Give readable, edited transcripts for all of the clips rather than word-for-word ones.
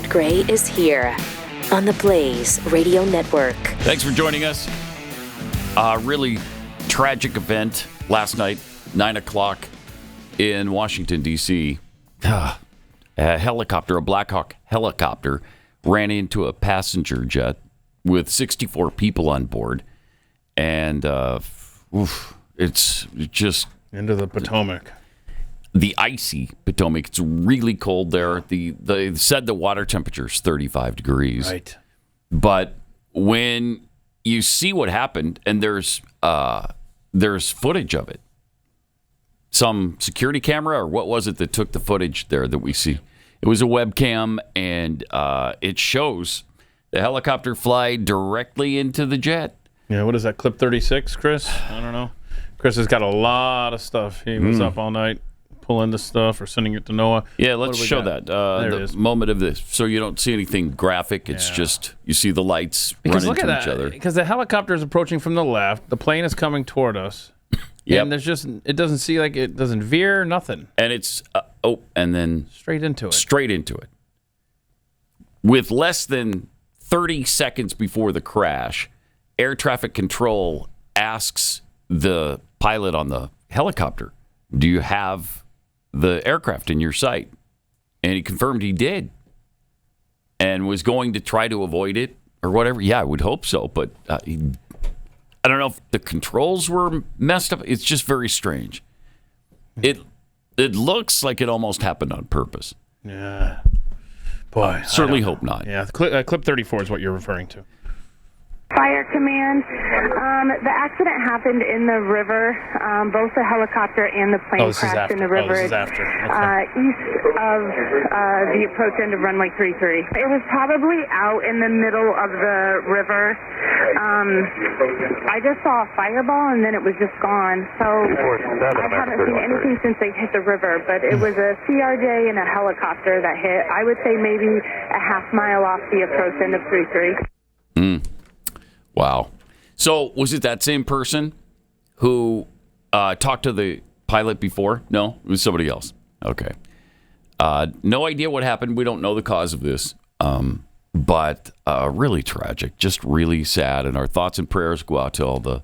Todd Gray is here on the Blaze Radio Network. Thanks for joining us. Really tragic event last night, 9 o'clock in Washington, D.C. A Black Hawk helicopter, ran into a passenger jet with 64 people on board. And it's just... Into the Potomac. The icy Potomac. It's really cold there. They said the water temperature is 35 degrees. Right. But when you see what happened, and there's footage of it, some security camera, or what was it that took the footage there that we see? It was a webcam, and it shows the helicopter fly directly into the jet. Yeah, what is that, clip 36, Chris? I don't know. Chris has got a lot of stuff. He was up all night pulling the stuff or sending it to Noah. Yeah, let's show that. The moment of this. So you don't see anything graphic. It's just, you see the lights run into each other. Because the helicopter is approaching from the left. The plane is coming toward us. Yep. And it doesn't see like it doesn't veer, nothing. And it's, and then... Straight into it. With less than 30 seconds before the crash, air traffic control asks the pilot on the helicopter, do you have the aircraft in your sight? And he confirmed he did, and was going to try to avoid it or whatever. Yeah, I would hope so, but I don't know if the controls were messed up. It's just very strange. It looks like it almost happened on purpose. Yeah. Boy, certainly hope not. Yeah, clip 34 is what you're referring to. Fire Command. The accident happened in the river. Both the helicopter and the plane crashed in the river. This is after. Okay. East of the approach end of runway 33. It was probably out in the middle of the river. I just saw a fireball and then it was just gone. So I haven't seen anything since they hit the river, but it was a CRJ and a helicopter that hit. I would say maybe a half mile off the approach end of 33. Wow. So was it that same person who talked to the pilot before? No, it was somebody else. Okay. No idea what happened. We don't know the cause of this, but really tragic, just really sad. And our thoughts and prayers go out to all the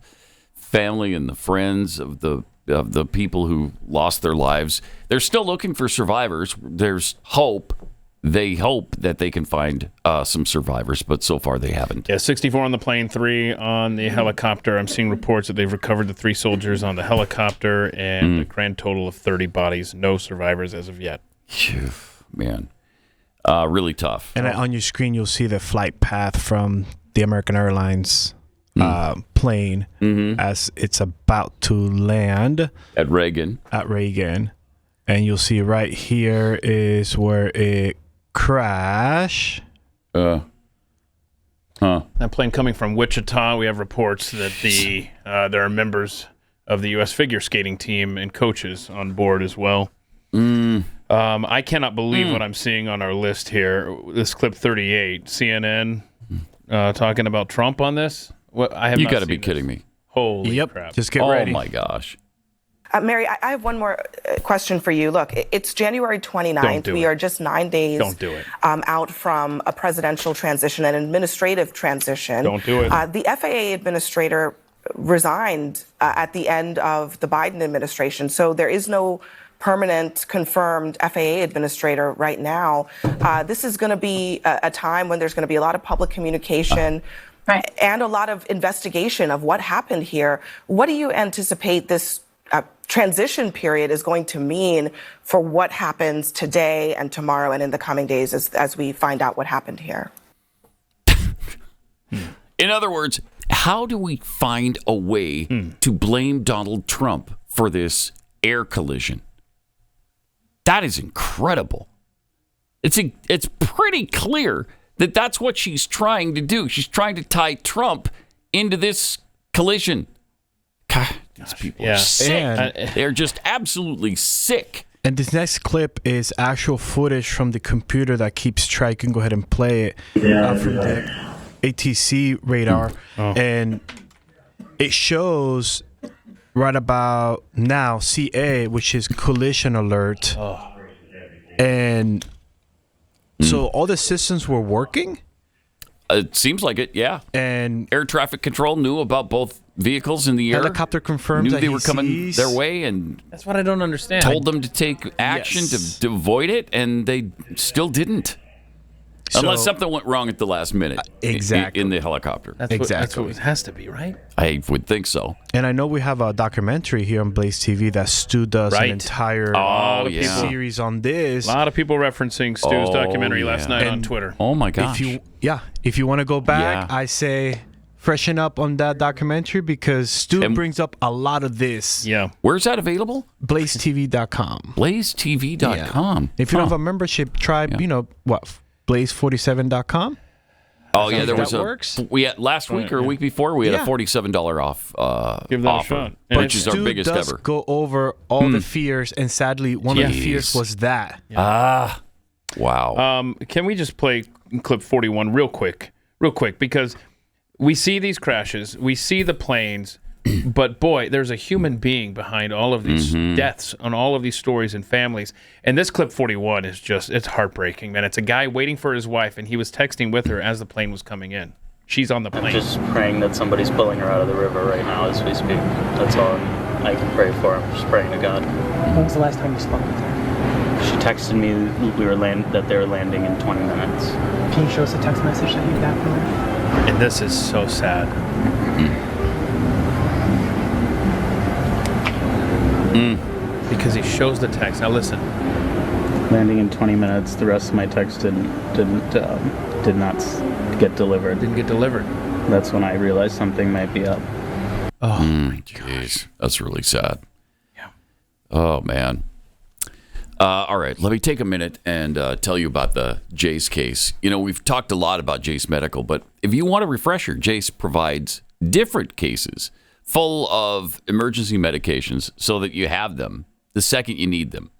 family and the friends of the people who lost their lives. They're still looking for survivors. There's hope. They hope that they can find some survivors, but so far they haven't. Yeah, 64 on the plane, 3 on the helicopter. I'm seeing reports that they've recovered the 3 soldiers on the helicopter and a grand total of 30 bodies. No survivors as of yet. Phew, man, really tough. And on your screen, you'll see the flight path from the American Airlines plane as it's about to land. At Reagan. And you'll see right here is where it crash. That plane coming from Wichita. We have reports that there are members of the U.S. figure skating team and coaches on board as well. I cannot believe what I'm seeing on our list here. This clip 38, CNN talking about Trump on this. You got to be kidding me. Holy crap! Just get ready. Oh my gosh. Mary, I have one more question for you. Look, it's January 29th. We are just 9 days out from a presidential transition, an administrative transition. Don't do it. The FAA administrator resigned at the end of the Biden administration, so there is no permanent confirmed FAA administrator right now. This is going to be a time when there's going to be a lot of public communication and a lot of investigation of what happened here. What do you anticipate this transition period is going to mean for what happens today and tomorrow and in the coming days as we find out what happened here? In other words, how do we find a way to blame Donald Trump for this air collision? That is incredible. It's pretty clear that that's what she's trying to do. She's trying to tie Trump into this collision. God, these people are sick. They're just absolutely sick. And this next clip is actual footage from the computer that keeps track. You can go ahead and play it from the ATC radar. And it shows right about now CA, which is collision alert. And So all the systems were working? It seems like it, yeah. And air traffic control knew about both vehicles in the air. Helicopter confirms knew that they were coming their way and That's what I don't understand. told them to take action to avoid it, and they still didn't. Unless something went wrong at the last minute. Exactly. In the helicopter. That's what it has to be, right? I would think so. And I know we have a documentary here on Blaze TV that Stu does an entire series on this. A lot of people referencing Stu's documentary last night on Twitter. Oh my gosh. If you want to go back, I say freshen up on that documentary because Stu brings up a lot of this. Yeah. Where's that available? BlazeTV.com. BlazeTV.com. Yeah. If you don't have a membership tribe, Blaze47.com. Oh yeah, there was that works. We had last week or a week before we had a $47 off Give that offer, a shot. which is our biggest does ever. Go over all the fears, and sadly, one of the fears was that. Wow. Can we just play clip 41 real quick, because we see these crashes, we see the planes, but boy, there's a human being behind all of these deaths on all of these stories and families. And this clip 41 is it's heartbreaking, man. It's a guy waiting for his wife, and he was texting with her as the plane was coming in. She's on the plane. I'm just praying that somebody's pulling her out of the river right now as we speak. That's all I can pray for. I'm just praying to God. When was the last time you spoke with her? She texted me that they were landing in 20 minutes. Can you show us a text message that you got from her? And this is so sad. Because he shows the text. Now listen. Landing in 20 minutes. The rest of my text did not get delivered. Didn't get delivered. That's when I realized something might be up. Oh my gosh, that's really sad. Yeah. Oh man. All right, let me take a minute and tell you about the Jace case. We've talked a lot about Jace Medical, but if you want a refresher, Jace provides different cases full of emergency medications so that you have them the second you need them.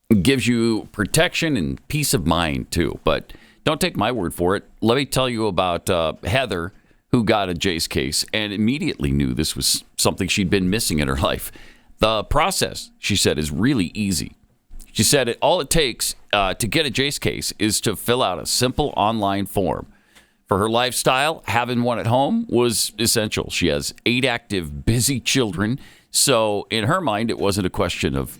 It gives you protection and peace of mind, too. But don't take my word for it. Let me tell you about Heather, who got a Jace case and immediately knew this was something she'd been missing in her life. The process, she said, is really easy. She said all it takes to get a Jace case is to fill out a simple online form. For her lifestyle, having one at home was essential. She has 8 active, busy children. So in her mind, it wasn't a question of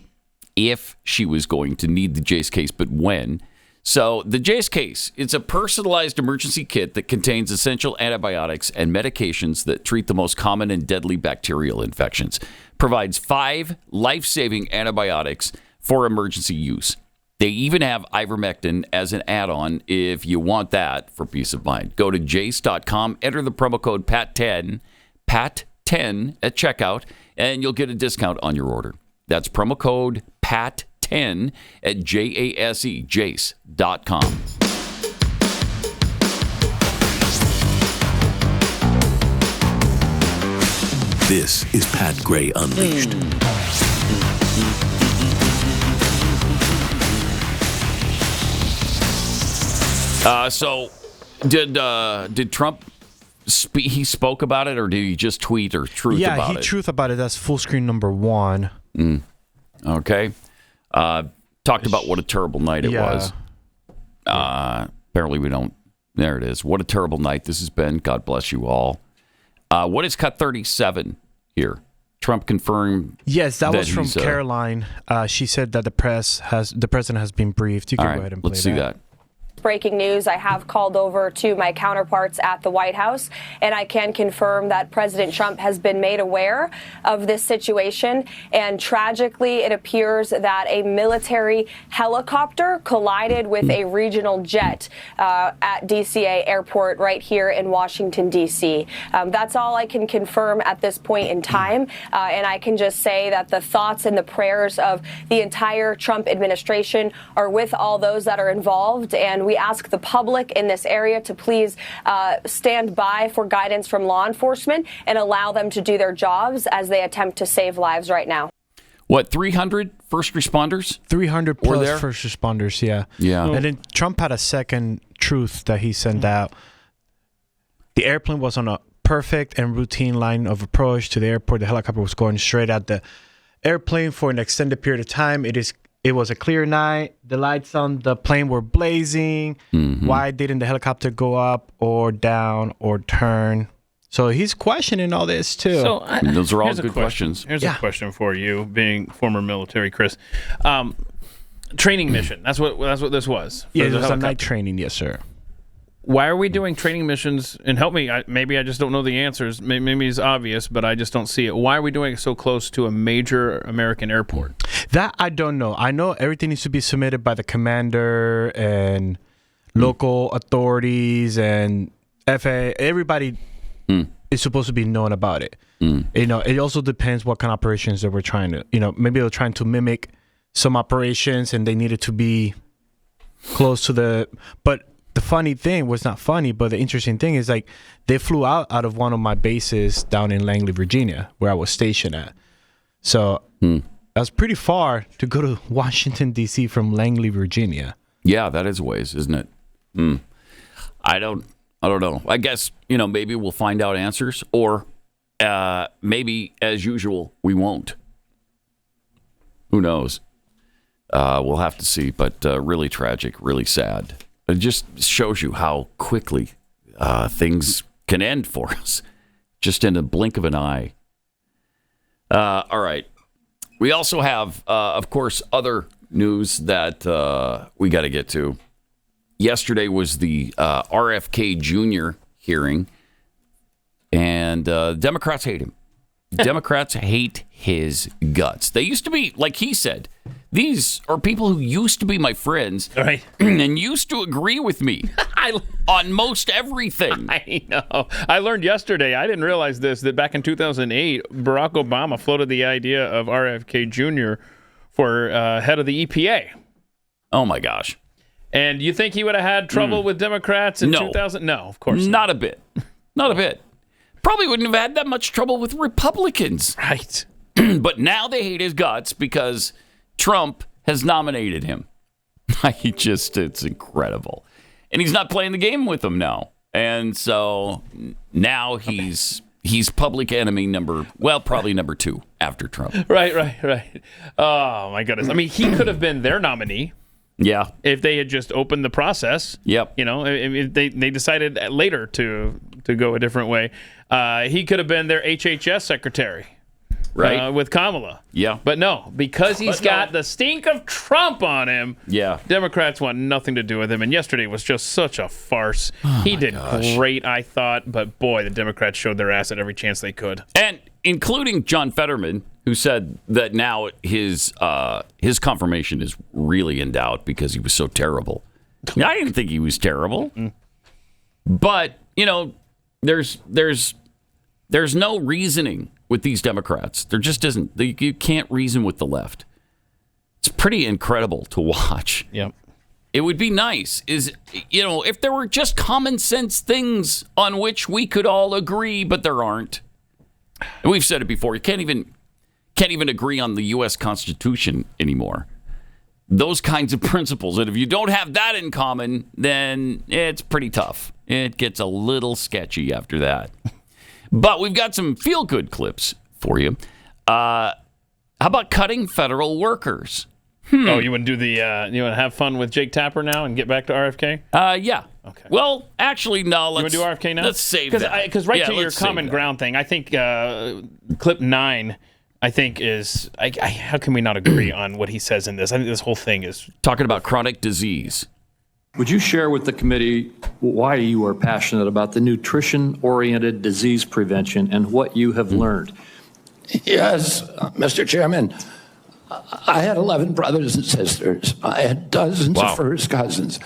if she was going to need the Jace case, but when. So the Jace case, it's a personalized emergency kit that contains essential antibiotics and medications that treat the most common and deadly bacterial infections. Provides 5 life-saving antibiotics for emergency use. They even have ivermectin as an add-on if you want that for peace of mind. Go to jace.com, enter the promo code PAT10 at checkout, and you'll get a discount on your order. That's promo code PAT10 at jace.com. This is Pat Gray Unleashed. So, did Trump he spoke about it, or did he just tweet or truth about it? Yeah, he truth about it. That's full screen number 1. Okay. Talked about what a terrible night it was. Apparently we don't. There it is. What a terrible night this has been. God bless you all. What is cut 37 here? Trump confirmed. Yes, that was from Karoline. She said that the president has been briefed. You can go ahead and play that. Let's see that. Breaking news, I have called over to my counterparts at the White House, and I can confirm that President Trump has been made aware of this situation. And tragically, it appears that a military helicopter collided with a regional jet at DCA Airport right here in Washington, D.C. That's all I can confirm at this point in time. And I can just say that the thoughts and the prayers of the entire Trump administration are with all those that are involved. And we ask the public in this area to please stand by for guidance from law enforcement and allow them to do their jobs as they attempt to save lives right now. What, 300 first responders? 300 plus first responders, yeah. Yeah. And then Trump had a second truth that he sent out. The airplane was on a perfect and routine line of approach to the airport. The helicopter was going straight at the airplane for an extended period of time. It it was a clear night. The lights on the plane were blazing. Mm-hmm. Why didn't the helicopter go up or down or turn? So he's questioning all this too. So those are all good questions. Here's a question for you, being former military, Chris. Training mission. That's what this was. Yeah, it was a night training. Yes, sir. Why are we doing training missions? And help me. Maybe I just don't know the answers. Maybe it's obvious, but I just don't see it. Why are we doing it so close to a major American airport? That I don't know. I know everything needs to be submitted by the commander and local authorities and FAA. Everybody is supposed to be known about it. You know, it also depends what kind of operations that we're trying to. You know, maybe they're trying to mimic some operations and they needed to be close to the. But the funny thing was not funny, but the interesting thing is like they flew out of one of my bases down in Langley, Virginia, where I was stationed at. So that's pretty far to go to Washington, D.C. from Langley, Virginia. Yeah, that is a ways, isn't it? I don't know. I guess, maybe we'll find out answers, or maybe, as usual, we won't. Who knows? We'll have to see, but really tragic, really sad. It just shows you how quickly things can end for us, just in a blink of an eye. All right. We also have, of course, other news that we got to get to. Yesterday was the RFK Jr. hearing, and Democrats hate him. Democrats hate his guts. They used to be, like he said, these are people who used to be my friends, right, and used to agree with me on most everything. I know. I learned yesterday, I didn't realize this, that back in 2008, Barack Obama floated the idea of RFK Jr. for head of the EPA. Oh, my gosh. And you think he would have had trouble with Democrats in 2000? No, of course not. Not a bit. Not a bit. Probably wouldn't have had that much trouble with Republicans. Right. But now they hate his guts because Trump has nominated him. It's incredible. And he's not playing the game with them now. And so now he's public enemy probably number 2 after Trump. Right. Oh, my goodness. I mean, he could have been their nominee. Yeah. If they had just opened the process. Yep. If they decided later to go a different way. He could have been their HHS secretary. Right. With Kamala. Yeah. But no, because he's got the stink of Trump on him, Democrats want nothing to do with him. And yesterday was just such a farce. He did great, I thought. But boy, the Democrats showed their ass at every chance they could. And including John Fetterman, who said that now his confirmation is really in doubt because he was so terrible. I didn't think he was terrible. But, there's no reasoning with these Democrats. There just isn't. You can't reason with the left. It's pretty incredible to watch. Yep. It would be nice if there were just common sense things on which we could all agree, but there aren't. And we've said it before. You can't even agree on the U.S. Constitution anymore. Those kinds of principles. And if you don't have that in common, then it's pretty tough. It gets a little sketchy after that. But we've got some feel-good clips for you. How about cutting federal workers? Oh, you want to do you want to have fun with Jake Tapper now and get back to RFK? Yeah. Okay. Well, actually, no. You want to do RFK now? Let's save that. Because to your common ground thing, I think clip 9, I think is how can we not agree on what he says in this? I think this whole thing is talking about chronic disease. Would you share with the committee why you are passionate about the nutrition-oriented disease prevention and what you have learned? Yes, Mr. Chairman. I had 11 brothers and sisters. I had dozens of first cousins.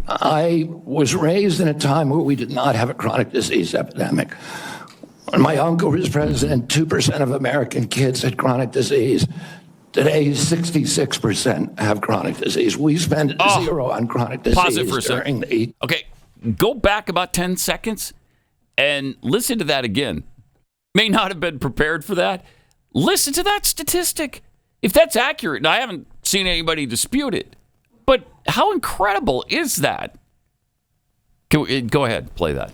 I was raised in a time where we did not have a chronic disease epidemic. When my uncle was president, 2% of American kids had chronic disease. Today, 66% have chronic disease. We spend 0 on chronic disease. Pause it for a second. Okay, go back about 10 seconds and listen to that again. May not have been prepared for that. Listen to that statistic. If that's accurate, and I haven't seen anybody dispute it, but how incredible is that? Go ahead, play that.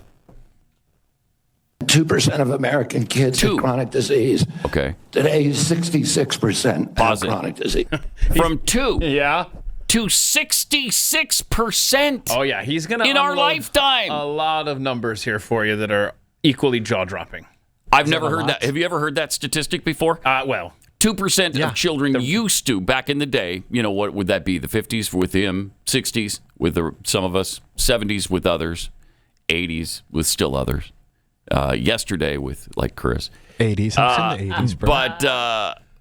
2% of American kids have chronic disease. Okay. Today, 66% have chronic disease. From 2 Yeah. to 66%. Oh, yeah. He's going to in our lifetime. A lot of numbers here for you that are equally jaw-dropping. I've never heard that. Have you ever heard that statistic before? Well, 2% of children used to, back in the day, what would that be? The 50s with him, 60s with some of us, 70s with others, 80s with still others, yesterday with, like, Chris. 80s. I'm in the 80s, bro.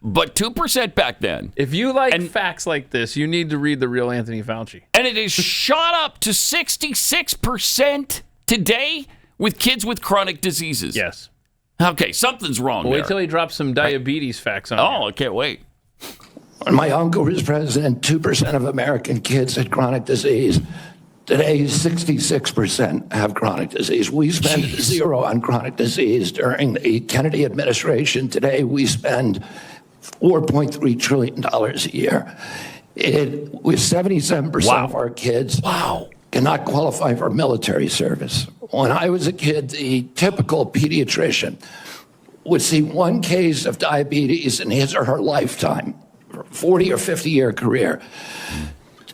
But 2% back then. If you like facts like this, you need to read the real Anthony Fauci. And it is shot up to 66% today with kids with chronic diseases. Yes. Okay, something's wrong there. Wait till he drops some diabetes facts on you. I can't wait. When my uncle was president, 2% of American kids had chronic disease. Today, 66% have chronic disease. We spend zero on chronic disease during the Kennedy administration. Today, we spend $4.3 trillion a year. With 77% of our kids cannot qualify for military service. When I was a kid, the typical pediatrician would see one case of diabetes in his or her lifetime, 40 or 50-year career.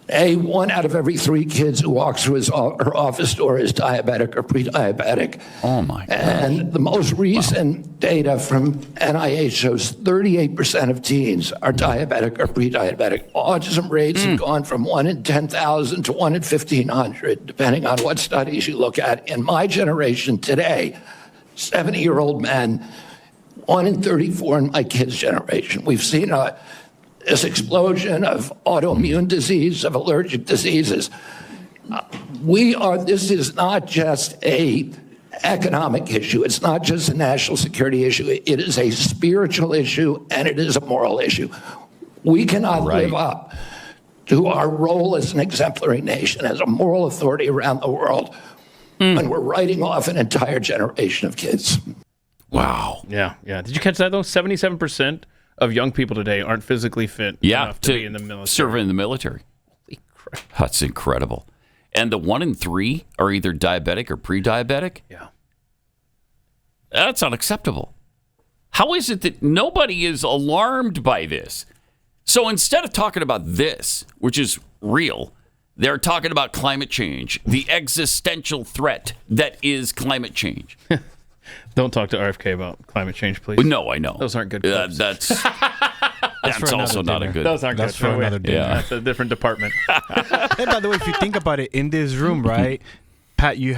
Today, 1 out of every 3 kids who walks through her office door is diabetic or pre-diabetic. Oh, my God. And the most recent data from NIH shows 38% of teens are diabetic or pre-diabetic. Autism rates have gone from 1 in 10,000 to 1 in 1,500, depending on what studies you look at. In my generation today, 70-year-old men, 1 in 34 in my kids' generation. We've seen this explosion of autoimmune disease, of allergic diseases. This is not just a economic issue. It's not just a national security issue. It is a spiritual issue, and it is a moral issue. We cannot live up to our role as an exemplary nation, as a moral authority around the world, when we're writing off an entire generation of kids. Wow. Yeah. Did you catch that, though? 77% of young people today aren't physically fit enough to be in the military. Serve in the military. Holy crap. That's incredible. And the 1 in 3 are either diabetic or pre-diabetic? Yeah. That's unacceptable. How is it that nobody is alarmed by this? So instead of talking about this, which is real, they're talking about climate change, the existential threat that is climate change. Don't talk to RFK about climate change, please. No, I know. Those aren't good clips. That's also not a good. Those aren't That's good. for another dinner. Yeah. That's a different department. Hey, by the way, if you think about it, in this room, right, Pat, you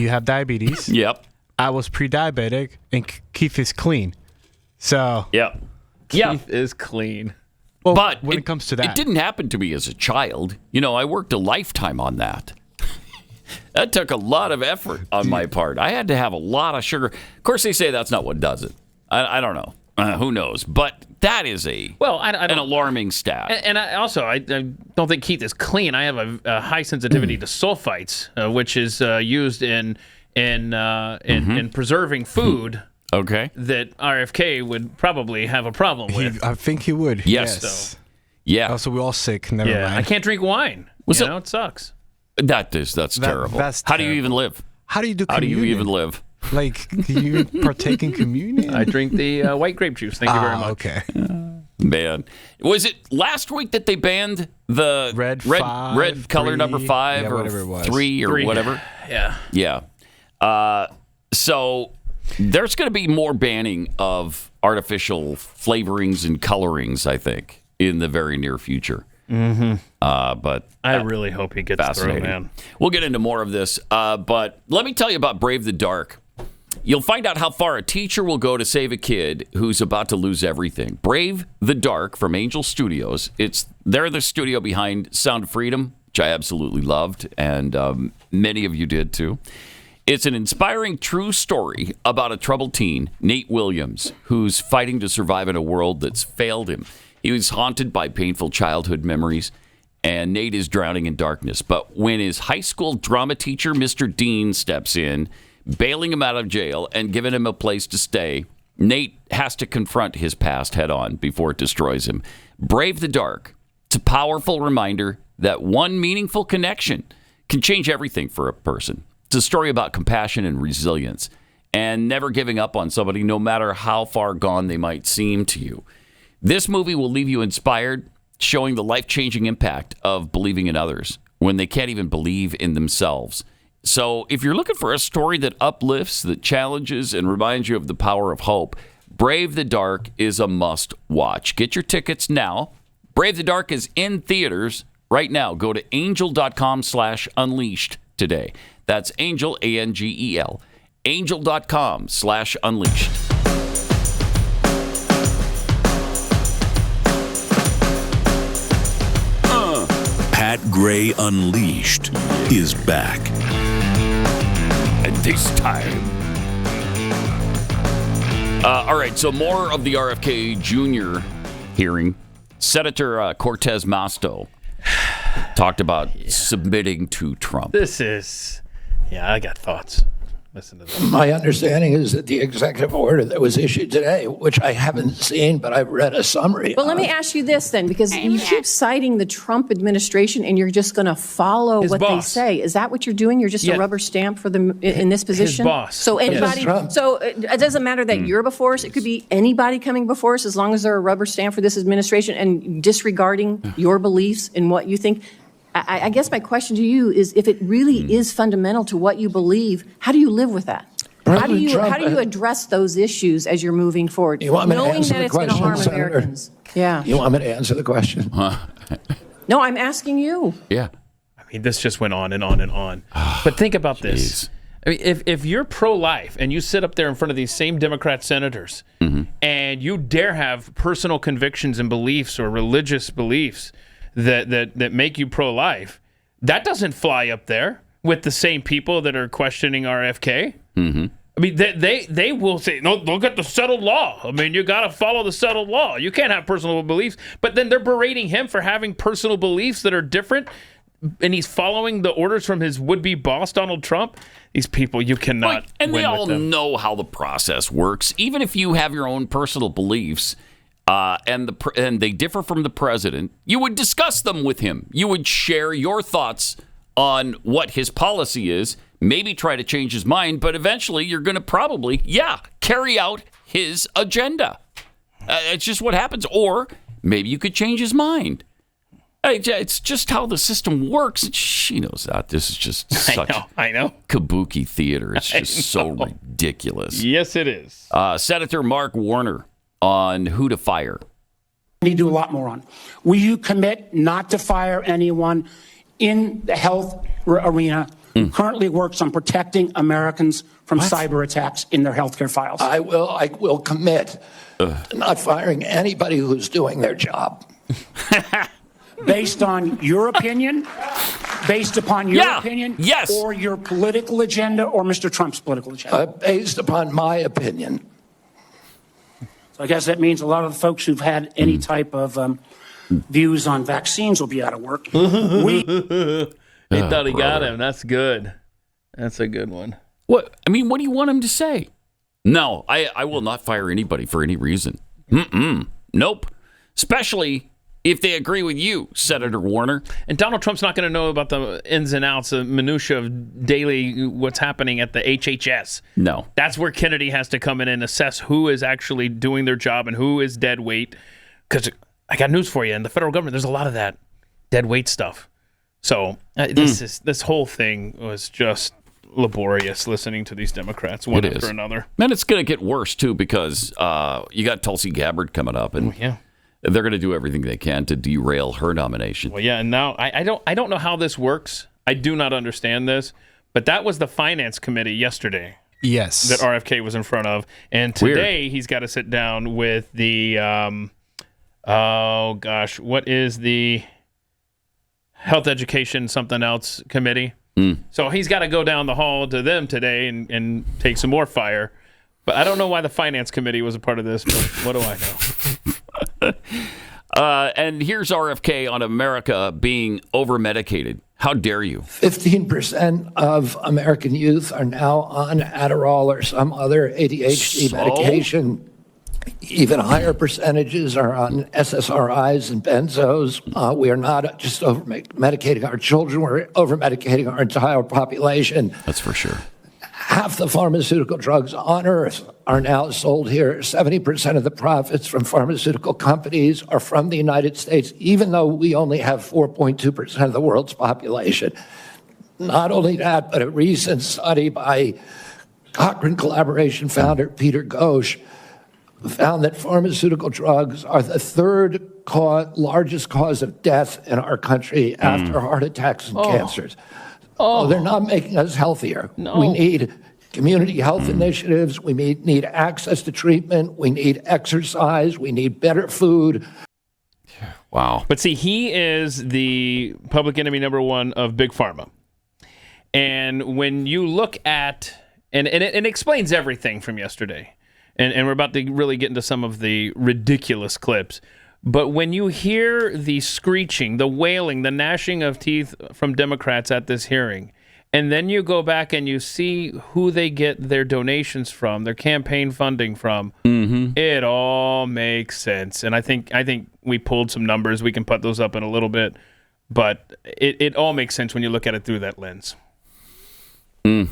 have diabetes. Yep. I was pre-diabetic, and Keith is clean. So Yep. Keith is clean. Well, but when it comes to that, it didn't happen to me as a child. I worked a lifetime on that. That took a lot of effort on my part. I had to have a lot of sugar. Of course, they say that's not what does it. I don't know. Who knows? But that is an alarming stat. And I don't think Keith is clean. I have a high sensitivity to sulfites, which is used in preserving food. Okay. That RFK would probably have a problem with. I think he would. Yes. So, yeah. Also, we're all sick. Never mind. I can't drink wine. It sucks. That's terrible. How do you even live? How do you do How do communion? you even live? Like, do you partake in communion? I drink the white grape juice. Thank you very much. Okay. Man, was it last week that they banned the red color 3, number 5 or whatever it was. 3 or whatever? Yeah. So there's going to be more banning of artificial flavorings and colorings, I think, in the very near future. Mm-hmm. But I really hope he gets through, man. We'll get into more of this. But let me tell you about Brave the Dark. You'll find out how far a teacher will go to save a kid who's about to lose everything. Brave the Dark from Angel Studios. They're the studio behind Sound of Freedom, which I absolutely loved, and many of you did too. It's an inspiring true story about a troubled teen, Nate Williams, who's fighting to survive in a world that's failed him. He was haunted by painful childhood memories, and Nate is drowning in darkness. But when his high school drama teacher, Mr. Dean, steps in, bailing him out of jail and giving him a place to stay, Nate has to confront his past head on before it destroys him. Brave the Dark. It's a powerful reminder that one meaningful connection can change everything for a person. It's a story about compassion and resilience. and never giving up on somebody, no matter how far gone they might seem to you. This movie will leave you inspired, showing the life-changing impact of believing in others when they can't even believe in themselves. So if you're looking for a story that uplifts, that challenges, and reminds you of the power of hope, Brave the Dark is a must-watch. Get your tickets now. Brave the Dark is in theaters right now. Go to angel.com/unleashed today. That's Angel, ANGEL. Angel.com/unleashed. Pat Gray Unleashed is back. And this time. All right, so more of the RFK Jr. hearing. Senator Cortez Masto talked about submitting to Trump. I got thoughts. Listen to this. My understanding is that the executive order that was issued today, which I haven't seen, but I've read a summary. Well, let me ask you this then, because you keep citing the Trump administration and you're just going to follow what they say. Is that what you're doing? You're just a rubber stamp for them in this position? His boss. So anybody, so it doesn't matter that you're before us. It could be anybody coming before us as long as they're a rubber stamp for this administration and disregarding your beliefs and what you think. I guess my question to you is, if it really is fundamental to what you believe, how do you live with that? How do you address those issues as you're moving forward, knowing that it's going to harm Americans? Yeah. You want me to answer the question? No, I'm asking you. Yeah. I mean, this just went on and on and on. But think about this. I mean, if you're pro-life and you sit up there in front of these same Democrat senators and you dare have personal convictions and beliefs or religious beliefs that make you pro-life, that doesn't fly up there with the same people that are questioning RFK. I mean, they will say, no, look at the settled law. I mean, you got to follow the settled law. You can't have personal beliefs. But then they're berating him for having personal beliefs that are different, and he's following the orders from his would-be boss, Donald Trump. These people, you cannot and win they all with them. know how the process works. Even if you have your own personal beliefs, and they differ from the president, you would discuss them with him. You would share your thoughts on what his policy is, maybe try to change his mind, but eventually you're going to probably, carry out his agenda. It's just what happens. Or maybe you could change his mind. It's just how the system works. She knows that. This is just such I know. kabuki theater. It's just so ridiculous. Yes, it is. Senator Mark Warner on who to fire. We need to do a lot more on. Will you commit not to fire anyone in the health arena who currently works on protecting Americans from cyber attacks in their healthcare files? I will commit to not firing anybody who's doing their job. Based on your opinion? Based upon your opinion? Yes. Or your political agenda or Mr. Trump's political agenda? Based upon my opinion. So I guess that means a lot of the folks who've had any type of views on vaccines will be out of work. He thought he got him. That's good. That's a good one. What do you want him to say? No, I will not fire anybody for any reason. Nope. Especially if they agree with you, Senator Warner. And Donald Trump's not going to know about the ins and outs, the minutia of daily what's happening at the HHS. No. That's where Kennedy has to come in and assess who is actually doing their job and who is dead weight. Because I got news for you. In the federal government, there's a lot of that dead weight stuff. So this whole thing was just laborious listening to these Democrats one after another. And it's going to get worse, too, because you got Tulsi Gabbard coming up. And they're going to do everything they can to derail her nomination. Well, yeah, and now I don't know how this works. I do not understand this, but that was the Finance Committee yesterday. Yes. That RFK was in front of, and today he's got to sit down with the what is the Health Education something else committee? So he's got to go down the hall to them today and take some more fire. But I don't know why the Finance Committee was a part of this, but what do I know? And here's RFK on America being over-medicated. How dare you? 15% of American youth are now on Adderall or some other ADHD medication. Even higher percentages are on SSRIs and benzos. We are not just over-medicating our children. We're over-medicating our entire population. That's for sure. half the pharmaceutical drugs on Earth are now sold here. 70% of the profits from pharmaceutical companies are from the United States, even though we only have 4.2% of the world's population. Not only that, but a recent study by Cochrane Collaboration founder Peter Ghosh found that pharmaceutical drugs are the third largest cause of death in our country after heart attacks and cancers. They're not making us healthier. No. We need community health initiatives. We need access to treatment. We need exercise. We need better food. Wow. But see, he is the public enemy number one of Big Pharma. And when you look at, and it explains everything from yesterday, and we're about to really get into some of the ridiculous clips, but when you hear the screeching, the wailing, the gnashing of teeth from Democrats at this hearing, and then you go back and you see who they get their donations from, their campaign funding from, it all makes sense. And I think we pulled some numbers. We can put those up in a little bit, but it all makes sense when you look at it through that lens. He's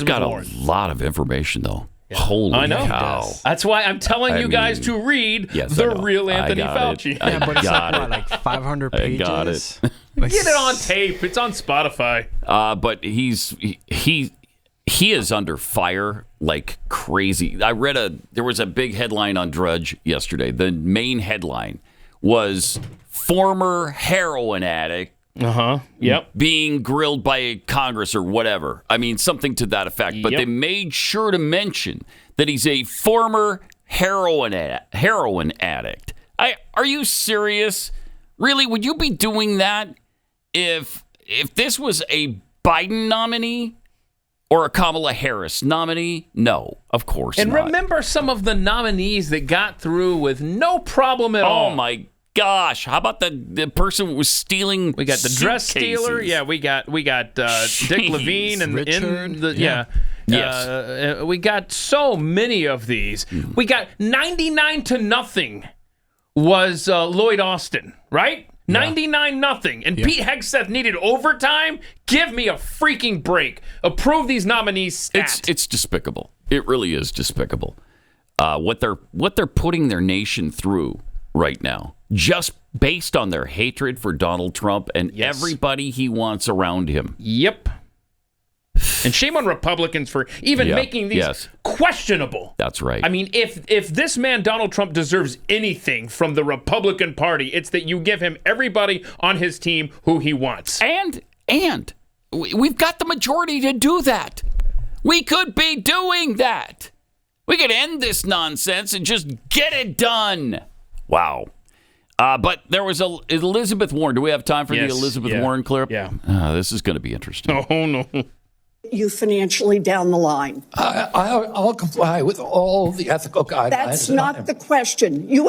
got a lot of information, though. Yeah. Holy cow. That's why I'm telling you guys to read The Real Anthony Fauci. But it's like 500 pages. I got it. Get it on tape. It's on Spotify. But he is under fire like crazy. There was a big headline on Drudge yesterday. The main headline was former heroin addict being grilled by Congress or whatever. I mean, something to that effect. But they made sure to mention that he's a former heroin addict. Are you serious? Really? Would you be doing that if this was a Biden nominee or a Kamala Harris nominee? No, of course not. And remember some of the nominees that got through with no problem at all. Oh, my gosh, how about the person who was stealing? We got the dress stealer. Yeah, we got Dick Levine and we got so many of these. We got 99-0 was Lloyd Austin, right? 99-0, and Pete Hegseth needed overtime. Give me a freaking break. Approve these nominees. Stat. It's despicable. It really is despicable. What they're putting their nation through right now, just based on their hatred for Donald Trump and everybody he wants around him. Yep. And shame on Republicans for even making these questionable. That's right. I mean, if this man, Donald Trump, deserves anything from the Republican Party, it's that you give him everybody on his team who he wants. And we've got the majority to do that. We could be doing that. We could end this nonsense and just get it done. Wow. But there was Elizabeth Warren. Do we have time for the Elizabeth Warren clip? Yeah. This is going to be interesting. Oh, no. You financially down the line. I'll comply with all the ethical guidelines. That's not the question. You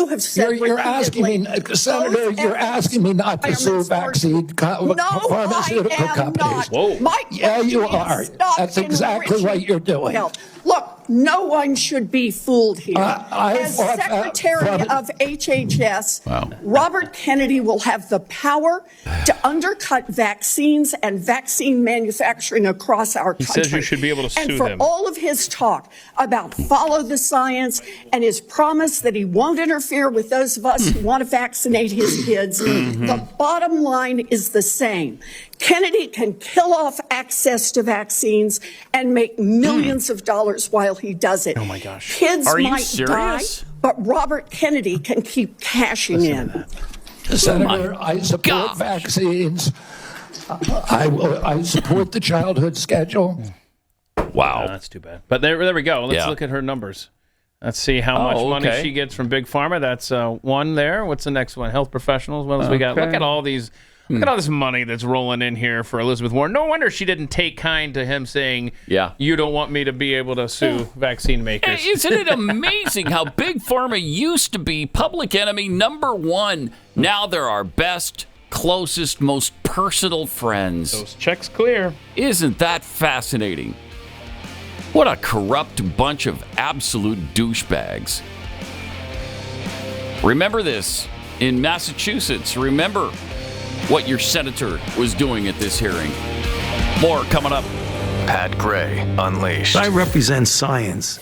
have said you're asking me, Senator, you're asking me not to sue pharmaceutical companies. Whoa. You are. That's exactly what you're doing. Look, no one should be fooled here. As Secretary of HHS, Robert Kennedy will have the power to undercut vaccines and vaccine manufacturing across our country. He says you should be able to sue him. And for all of his talk about follow the science and his promise that he won't interfere with those of us who want to vaccinate his kids, the bottom line is the same. Kennedy can kill off access to vaccines and make millions of dollars while he does it. Oh, my gosh. Kids Are you might serious? die, but Robert Kennedy can keep cashing in. Senator, I support vaccines. I support the childhood schedule. Wow. No, that's too bad. But there we go. Let's look at her numbers. Let's see how much money she gets from Big Pharma. That's one there. What's the next one? Health professionals. What else we got? Look at all these. Look at all this money that's rolling in here for Elizabeth Warren. No wonder she didn't take kind to him saying, you don't want me to be able to sue vaccine makers. Hey, isn't it amazing how Big Pharma used to be public enemy number one? Now they're our best, closest, most personal friends. Those checks clear. Isn't that fascinating? What a corrupt bunch of absolute douchebags. Remember this in Massachusetts. Remember what your senator was doing at this hearing. More coming up. Pat Gray Unleashed. I represent science.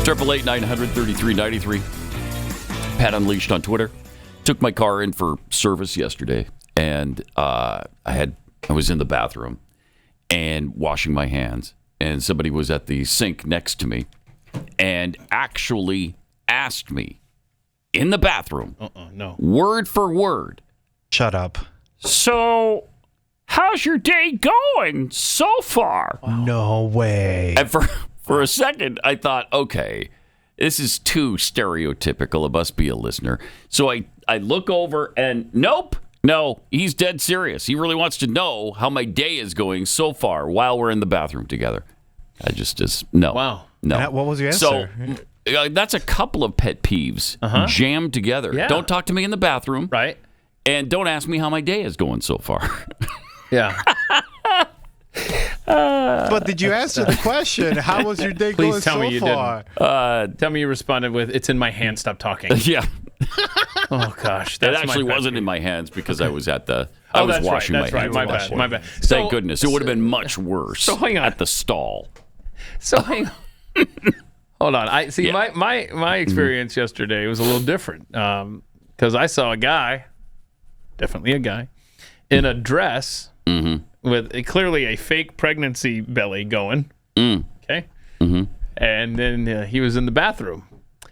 Triple 8-900-3393. Pat Unleashed on Twitter. Took my car in for service yesterday, and I was in the bathroom and washing my hands, and somebody was at the sink next to me and actually asked me in the bathroom, no, word for word, shut up. So, how's your day going so far? No way. And for a second, I thought, okay, this is too stereotypical. It must be a listener. So I look over and no, he's dead serious. He really wants to know how my day is going so far while we're in the bathroom together. I just no. Wow. No. What was your answer? So that's a couple of pet peeves jammed together. Yeah. Don't talk to me in the bathroom. Right. And don't ask me how my day is going so far. Yeah. But did you answer the question? How was your day going tell so me you far? Didn't. Tell me you responded with, "It's in my hand. Stop talking." Yeah. Oh gosh, It that's actually my pet wasn't peeve. in my hands because I was at the. Oh, I was that's washing right. That's my right. hands. My bad. Thank So- goodness. It would have been much worse. So hang on. At the stall. So hang on. Hold on. I see. Yeah. My experience yesterday was a little different because I saw a guy, definitely a guy, in a dress with clearly a fake pregnancy belly going. Okay. And then he was in the bathroom.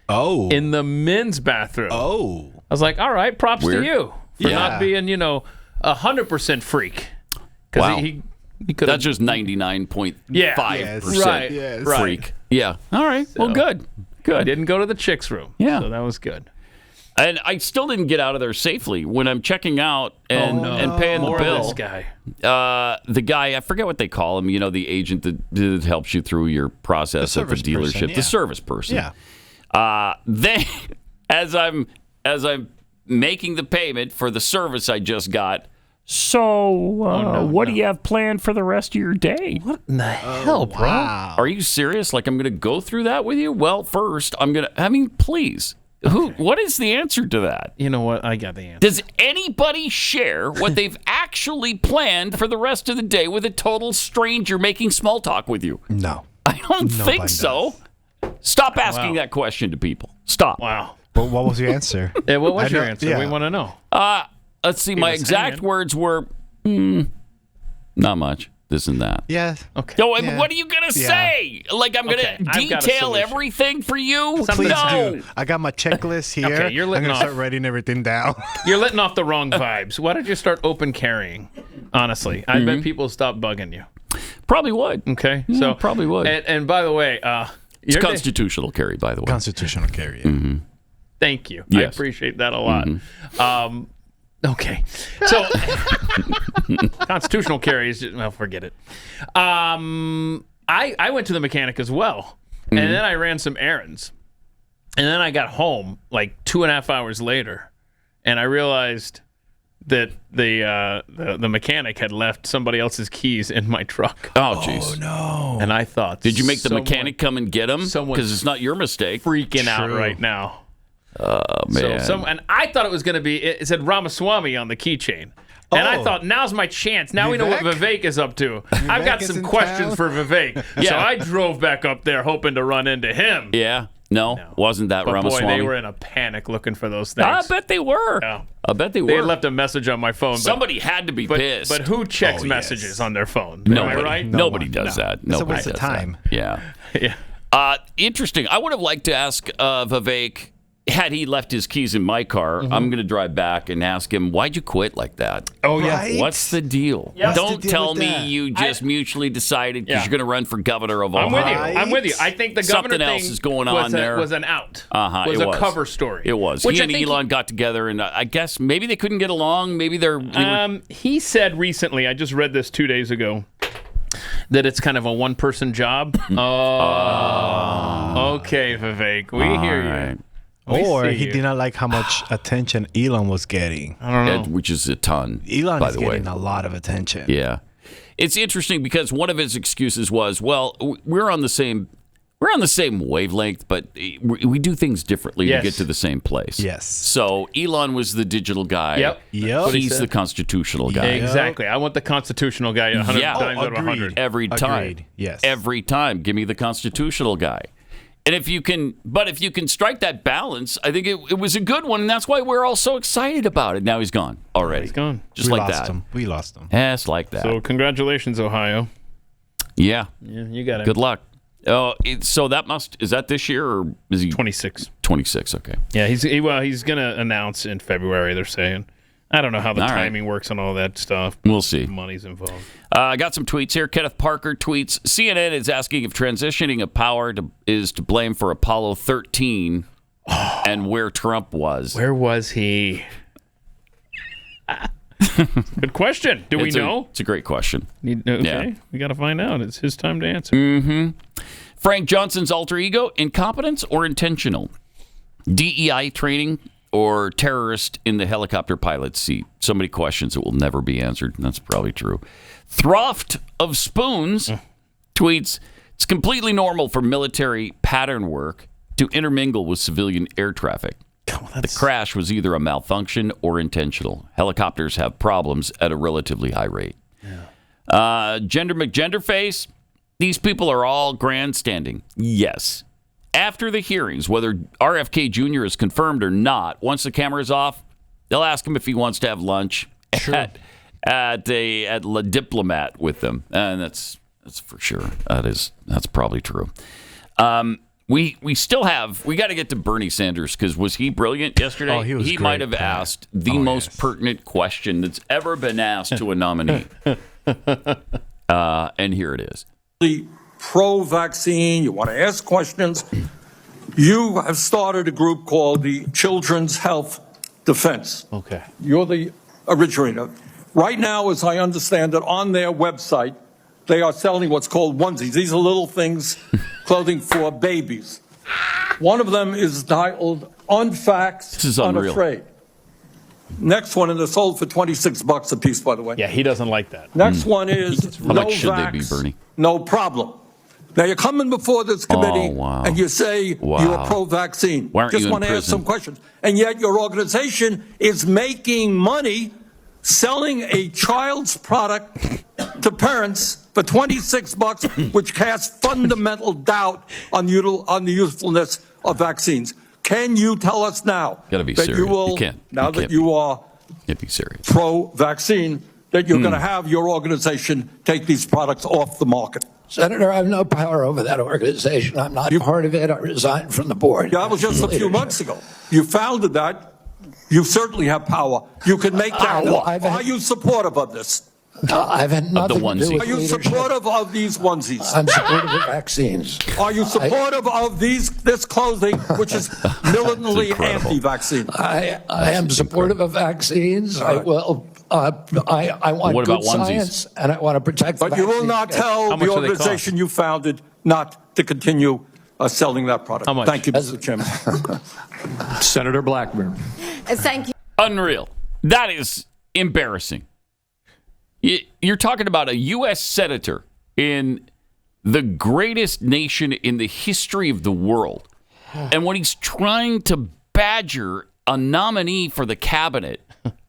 Oh. In the men's bathroom. Oh. I was like, all right, props Weird. to you for Yeah. not being, 100% freak. Wow. He could. That's just 99.5% Right. Yes. freak. Yeah. All right. Well, good. He Good. didn't go to the chicks' room. Yeah. So that was good. And I still didn't get out of there safely when I'm checking out and paying More the bill. of this guy. The guy, I forget what they call him, the agent that helps you through your process at the service dealership, person, yeah. the service person. Yeah. Then, as I'm making the payment for the service I just got, so what do you have planned for the rest of your day? What in the hell, bro? Wow. Are you serious? Like I'm going to go through that with you? Well, first, please. What is the answer to that? You know what? I got the answer. Does anybody share what they've actually planned for the rest of the day with a total stranger making small talk with you? No. I don't think so. Stop asking that question to people. Stop. Wow. What was your answer? Yeah, what was I your know- answer? yeah. We want to know. Let's see. My us exact hanging. words were, not much. This and that. Yeah. Okay. No, Yeah. what are you going to Yeah. say? Like I'm going to Okay, I've got a detail solution. everything for you? Something No. to I got my checklist here. Okay, you're I'm letting gonna off. start writing everything down. You're letting off the wrong vibes. Why don't you start open carrying? Honestly, I bet people stop bugging you. Probably would. Okay, Yeah, so probably would. And by the way, It's your day- constitutional carry, by the way. Constitutional carry. Thank you. I Yes. appreciate that a lot. Okay, so constitutional carry is just, well, forget it. I went to the mechanic as well, and then I ran some errands, and then I got home like 2.5 hours later, and I realized that the mechanic had left somebody else's keys in my truck. Oh, jeez. No. And I thought, Did you make the someone mechanic come and get him? Because it's not your mistake. freaking out True. right now? Oh, man. So and I thought it was going to be, it said Ramaswamy on the keychain. And I Oh. thought, now's my chance. Now we know what Vivek? Vivek is up to. I've got is some in questions town? for Vivek. So Yeah. I drove back up there hoping to run into him. Yeah. No, wasn't that But boy, Ramaswamy? they were in a panic looking for those things. I bet they were. Yeah. I bet they were. They had left a message on my phone. But, Somebody had to be pissed. but who checks Oh, yes. messages on their phone? Nobody. Am I right? Nobody one. does No. that. It's a Nobody waste of does time. that. Yeah. Yeah. Interesting. I would have liked to ask Vivek, had he left his keys in my car, I'm going to drive back and ask him, why'd you quit like that? Oh, yeah. Right? What's the deal? Yeah. What's Don't the deal tell with me that? you just mutually decided because Yeah. you're going to run for governor of I'm Ohio. with you. I'm with you. I think the governor Something thing else is going was on there. was an out. It was a cover story. It was. Which He I and think Elon got together, and I guess maybe they couldn't get along. Maybe they were He said recently, I just read this 2 days ago, that it's kind of a one-person job. Oh, okay, Vivek, we hear you. Right. Or he did not like how much attention Elon was getting. I don't know. Which is a ton. Elon by is the way. getting a lot of attention. Yeah. It's interesting because one of his excuses was, well, we're on the same wavelength, but we do things differently to get to the same place. Yes. So Elon was the digital guy. Yep. He's the constitutional guy. Exactly. I want the constitutional guy 100 times out of 100. Every time. Yes. Every time. Give me the constitutional guy. And if you can strike that balance, I think it was a good one, and that's why we're all so excited about it. Now he's gone already. He's gone. Just We like lost that. him. We lost him. Yes, like that. So congratulations, Ohio. Yeah. Yeah, you got it. Good luck. Oh, so is that this year or is he 26? 26. Okay. Yeah, he's gonna announce in February. They're saying. I don't know how the timing works on all that stuff. We'll see. Money's involved. I got some tweets here. Kenneth Parker tweets, CNN is asking if transitioning of power is to blame for Apollo 13 and where Trump was. Where was he? Good question. Do we know? It's a great question. Okay. We got to find out. It's his time to answer. Frank Johnson's alter ego, incompetence or intentional? DEI training or terrorist in the helicopter pilot's seat? So many questions that will never be answered. That's probably true. Throft of Spoons tweets, it's completely normal for military pattern work to intermingle with civilian air traffic. The crash was either a malfunction or intentional. Helicopters have problems at a relatively high rate. Gender McGenderface, these people are all grandstanding. Yes. After the hearings, whether RFK Jr. is confirmed or not, once the camera is off, they'll ask him if he wants to have lunch at La Diplomat with them, and that's for sure. That's probably true. We still have. We got to get to Bernie Sanders because was he brilliant yesterday? Oh, he was great, might have asked the most pertinent question that's ever been asked to a nominee, and here it is. Pro-vaccine, you want to ask questions. You have started a group called the Children's Health Defense. Okay. You're the originator. Right now, as I understand it, on their website, they are selling what's called onesies. These are little things, clothing for babies. One of them is titled Unfaxed, Unafraid. Next one, and they're sold for $26 a piece, by the way. Yeah, he doesn't like that. Next one is How much should they be, Bernie? No problem. Now you're coming before this committee and you say you're pro-vaccine. Why aren't Just you in want to ask prison? some questions. And yet your organization is making money selling a child's product to parents for $26, which casts fundamental doubt on the usefulness of vaccines. Can you tell us now Gotta be that serious. you will, You can't. now You that can't you are Can't be serious. pro-vaccine, that you're going to have your organization take these products off the market? Senator, I have no power over that organization. I'm not part of it. I resigned from the board. Yeah, that was just a few months ago. You founded that. You certainly have power. You can make that. Are you supportive of this? I've had nothing to do with Are you leadership. supportive of these onesies? I'm supportive of vaccines. Are you supportive of this clothing, which is militantly anti-vaccine? I am supportive of vaccines. I will. I want What about good onesies? science, and I want to protect. But you will not tell How much the do they organization you founded not to continue selling that product. How much? Thank you, Mr. Chairman. Senator Blackburn. Thank you. Unreal. That is embarrassing. You're talking about a U.S. senator in the greatest nation in the history of the world. And when he's trying to badger a nominee for the cabinet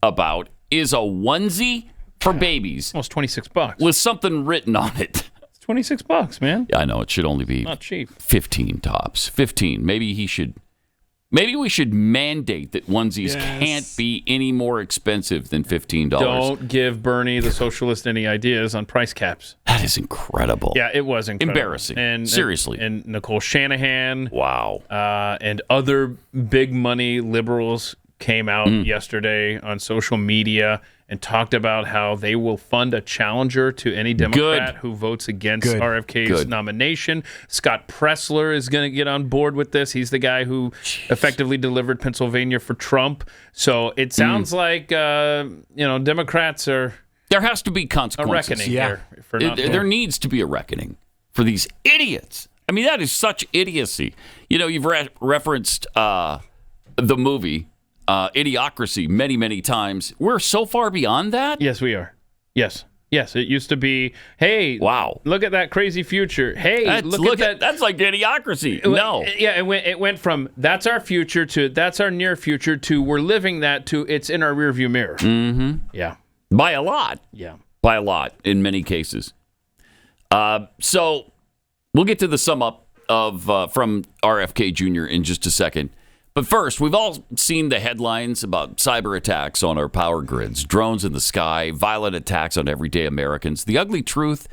about is a onesie for babies. Almost $26. With something written on it. It's $26, man. Yeah, I know. It should only be Not cheap. 15 tops. 15. Maybe we should mandate that onesies can't be any more expensive than $15. Don't give Bernie, the socialist, any ideas on price caps. That is incredible. Yeah, it was incredible. Embarrassing. Seriously. And Nicole Shanahan. Wow. And other big money liberals came out yesterday on social media and talked about how they will fund a challenger to any Democrat who votes against RFK's nomination. Scott Pressler is going to get on board with this. He's the guy who effectively delivered Pennsylvania for Trump. So it sounds like, Democrats are... There has to be consequences. A reckoning here. For not there needs to be a reckoning for these idiots. I mean, that is such idiocy. You've referenced the movie Idiocracy many, many times. We're so far beyond that. Yes, we are. Yes. It used to be, hey, wow, look at that crazy future. Hey, look at that. That's like Idiocracy. No. Yeah, it went from that's our future to that's our near future to we're living that to it's in our rearview mirror. Mm-hmm. Yeah. By a lot. Yeah. By a lot in many cases. So we'll get to the sum up of from RFK Jr. in just a second. But first, we've all seen the headlines about cyber attacks on our power grids, drones in the sky, violent attacks on everyday Americans. The ugly truth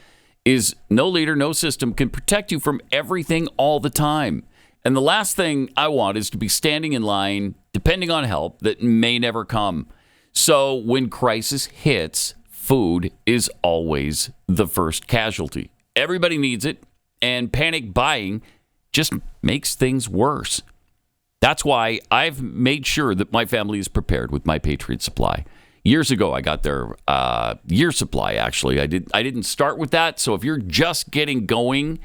is no leader, no system can protect you from everything all the time. And the last thing I want is to be standing in line, depending on help that may never come. So when crisis hits, food is always the first casualty. Everybody needs it, and panic buying just makes things worse. That's why I've made sure that my family is prepared with my Patriot Supply. Years ago, I got their year supply, actually. I didn't start with that, so if you're just getting going,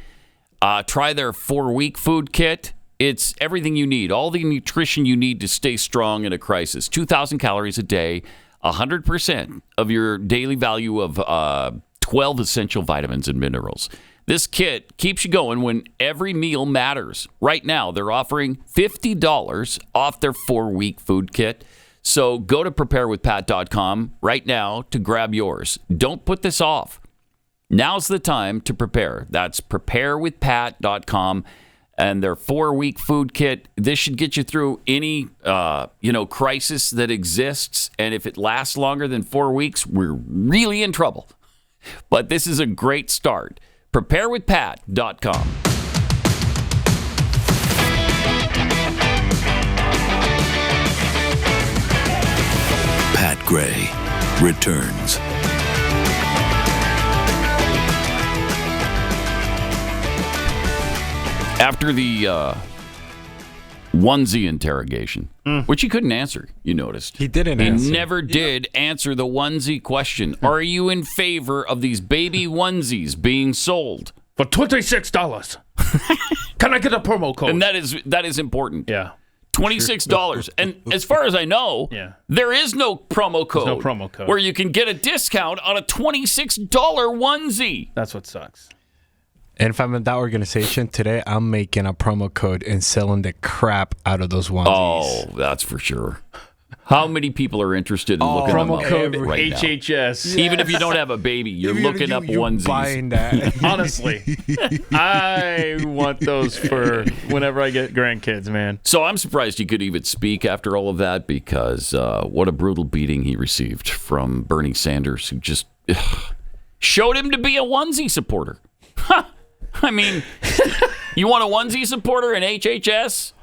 try their 4-week food kit. It's everything you need, all the nutrition you need to stay strong in a crisis. 2,000 calories a day, 100% of your daily value of 12 essential vitamins and minerals. This kit keeps you going when every meal matters. Right now, they're offering $50 off their 4-week food kit. So go to preparewithpat.com right now to grab yours. Don't put this off. Now's the time to prepare. That's preparewithpat.com. And their 4-week food kit, this should get you through any crisis that exists. And if it lasts longer than 4 weeks, we're really in trouble. But this is a great start. Preparewithpat.com. Pat Gray returns. After the onesie interrogation, which he couldn't answer, you noticed. He didn't answer. He never did answer the onesie question. Are you in favor of these baby onesies being sold? For $26. Can I get a promo code? And that is important. Yeah. $26. And as far as I know, there is no promo code. There's no promo code. Where you can get a discount on a $26 onesie. That's what sucks. And if I'm in that organization today, I'm making a promo code and selling the crap out of those onesies. Oh, that's for sure. How many people are interested in looking them up code right HHS. now? Even if you don't have a baby, you're looking up onesies. Buying that. Honestly, I want those for whenever I get grandkids, man. So I'm surprised he could even speak after all of that, because what a brutal beating he received from Bernie Sanders, who just showed him to be a onesie supporter. I mean, you want a onesie supporter in HHS?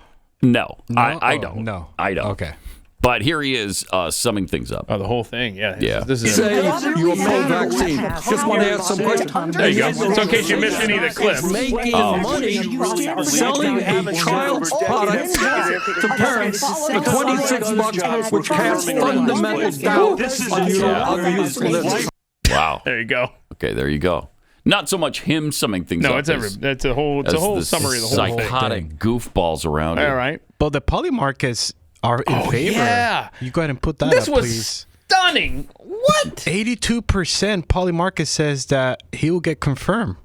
No, I don't. No, I don't. Okay. But here he is summing things up. Oh, the whole thing, yeah. This is say you're pro-vaccine. Just want to ask some questions. There you go. So in case you missed any of the clips. Making money selling a child's product to parents for $26, which casts fundamental doubt on your usefulness. Wow. There you go. Okay, there you go. Not so much him summing things up. No, it's a whole summary of the whole psychotic goofballs around it. All right. But the Polymarkets are in favor. Yeah. You go ahead and put that this up, was please. Stunning. What? 82% Polymarket says that he will get confirmed.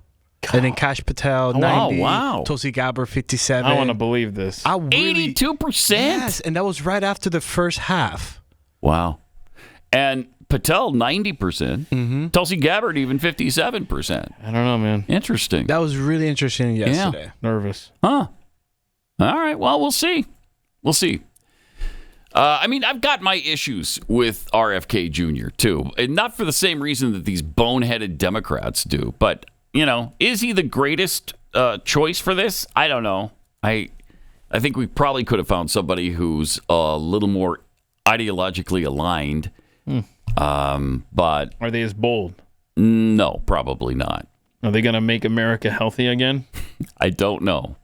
God. And then Kash Patel, 90. Wow. Tulsi Gabbard, 57. I want to believe this. 82%? Yes, and that was right after the first half. Wow. And Patel, 90%. Mm-hmm. Tulsi Gabbard, even 57%. I don't know, man. Interesting. That was really interesting yesterday. Yeah. Nervous. Huh. All right. Well, we'll see. We'll see. I mean, I've got my issues with RFK Jr., too. And not for the same reason that these boneheaded Democrats do. But, is he the greatest choice for this? I don't know. I think we probably could have found somebody who's a little more ideologically aligned. But are they as bold? No, probably not. Are they going to make America healthy again? I don't know.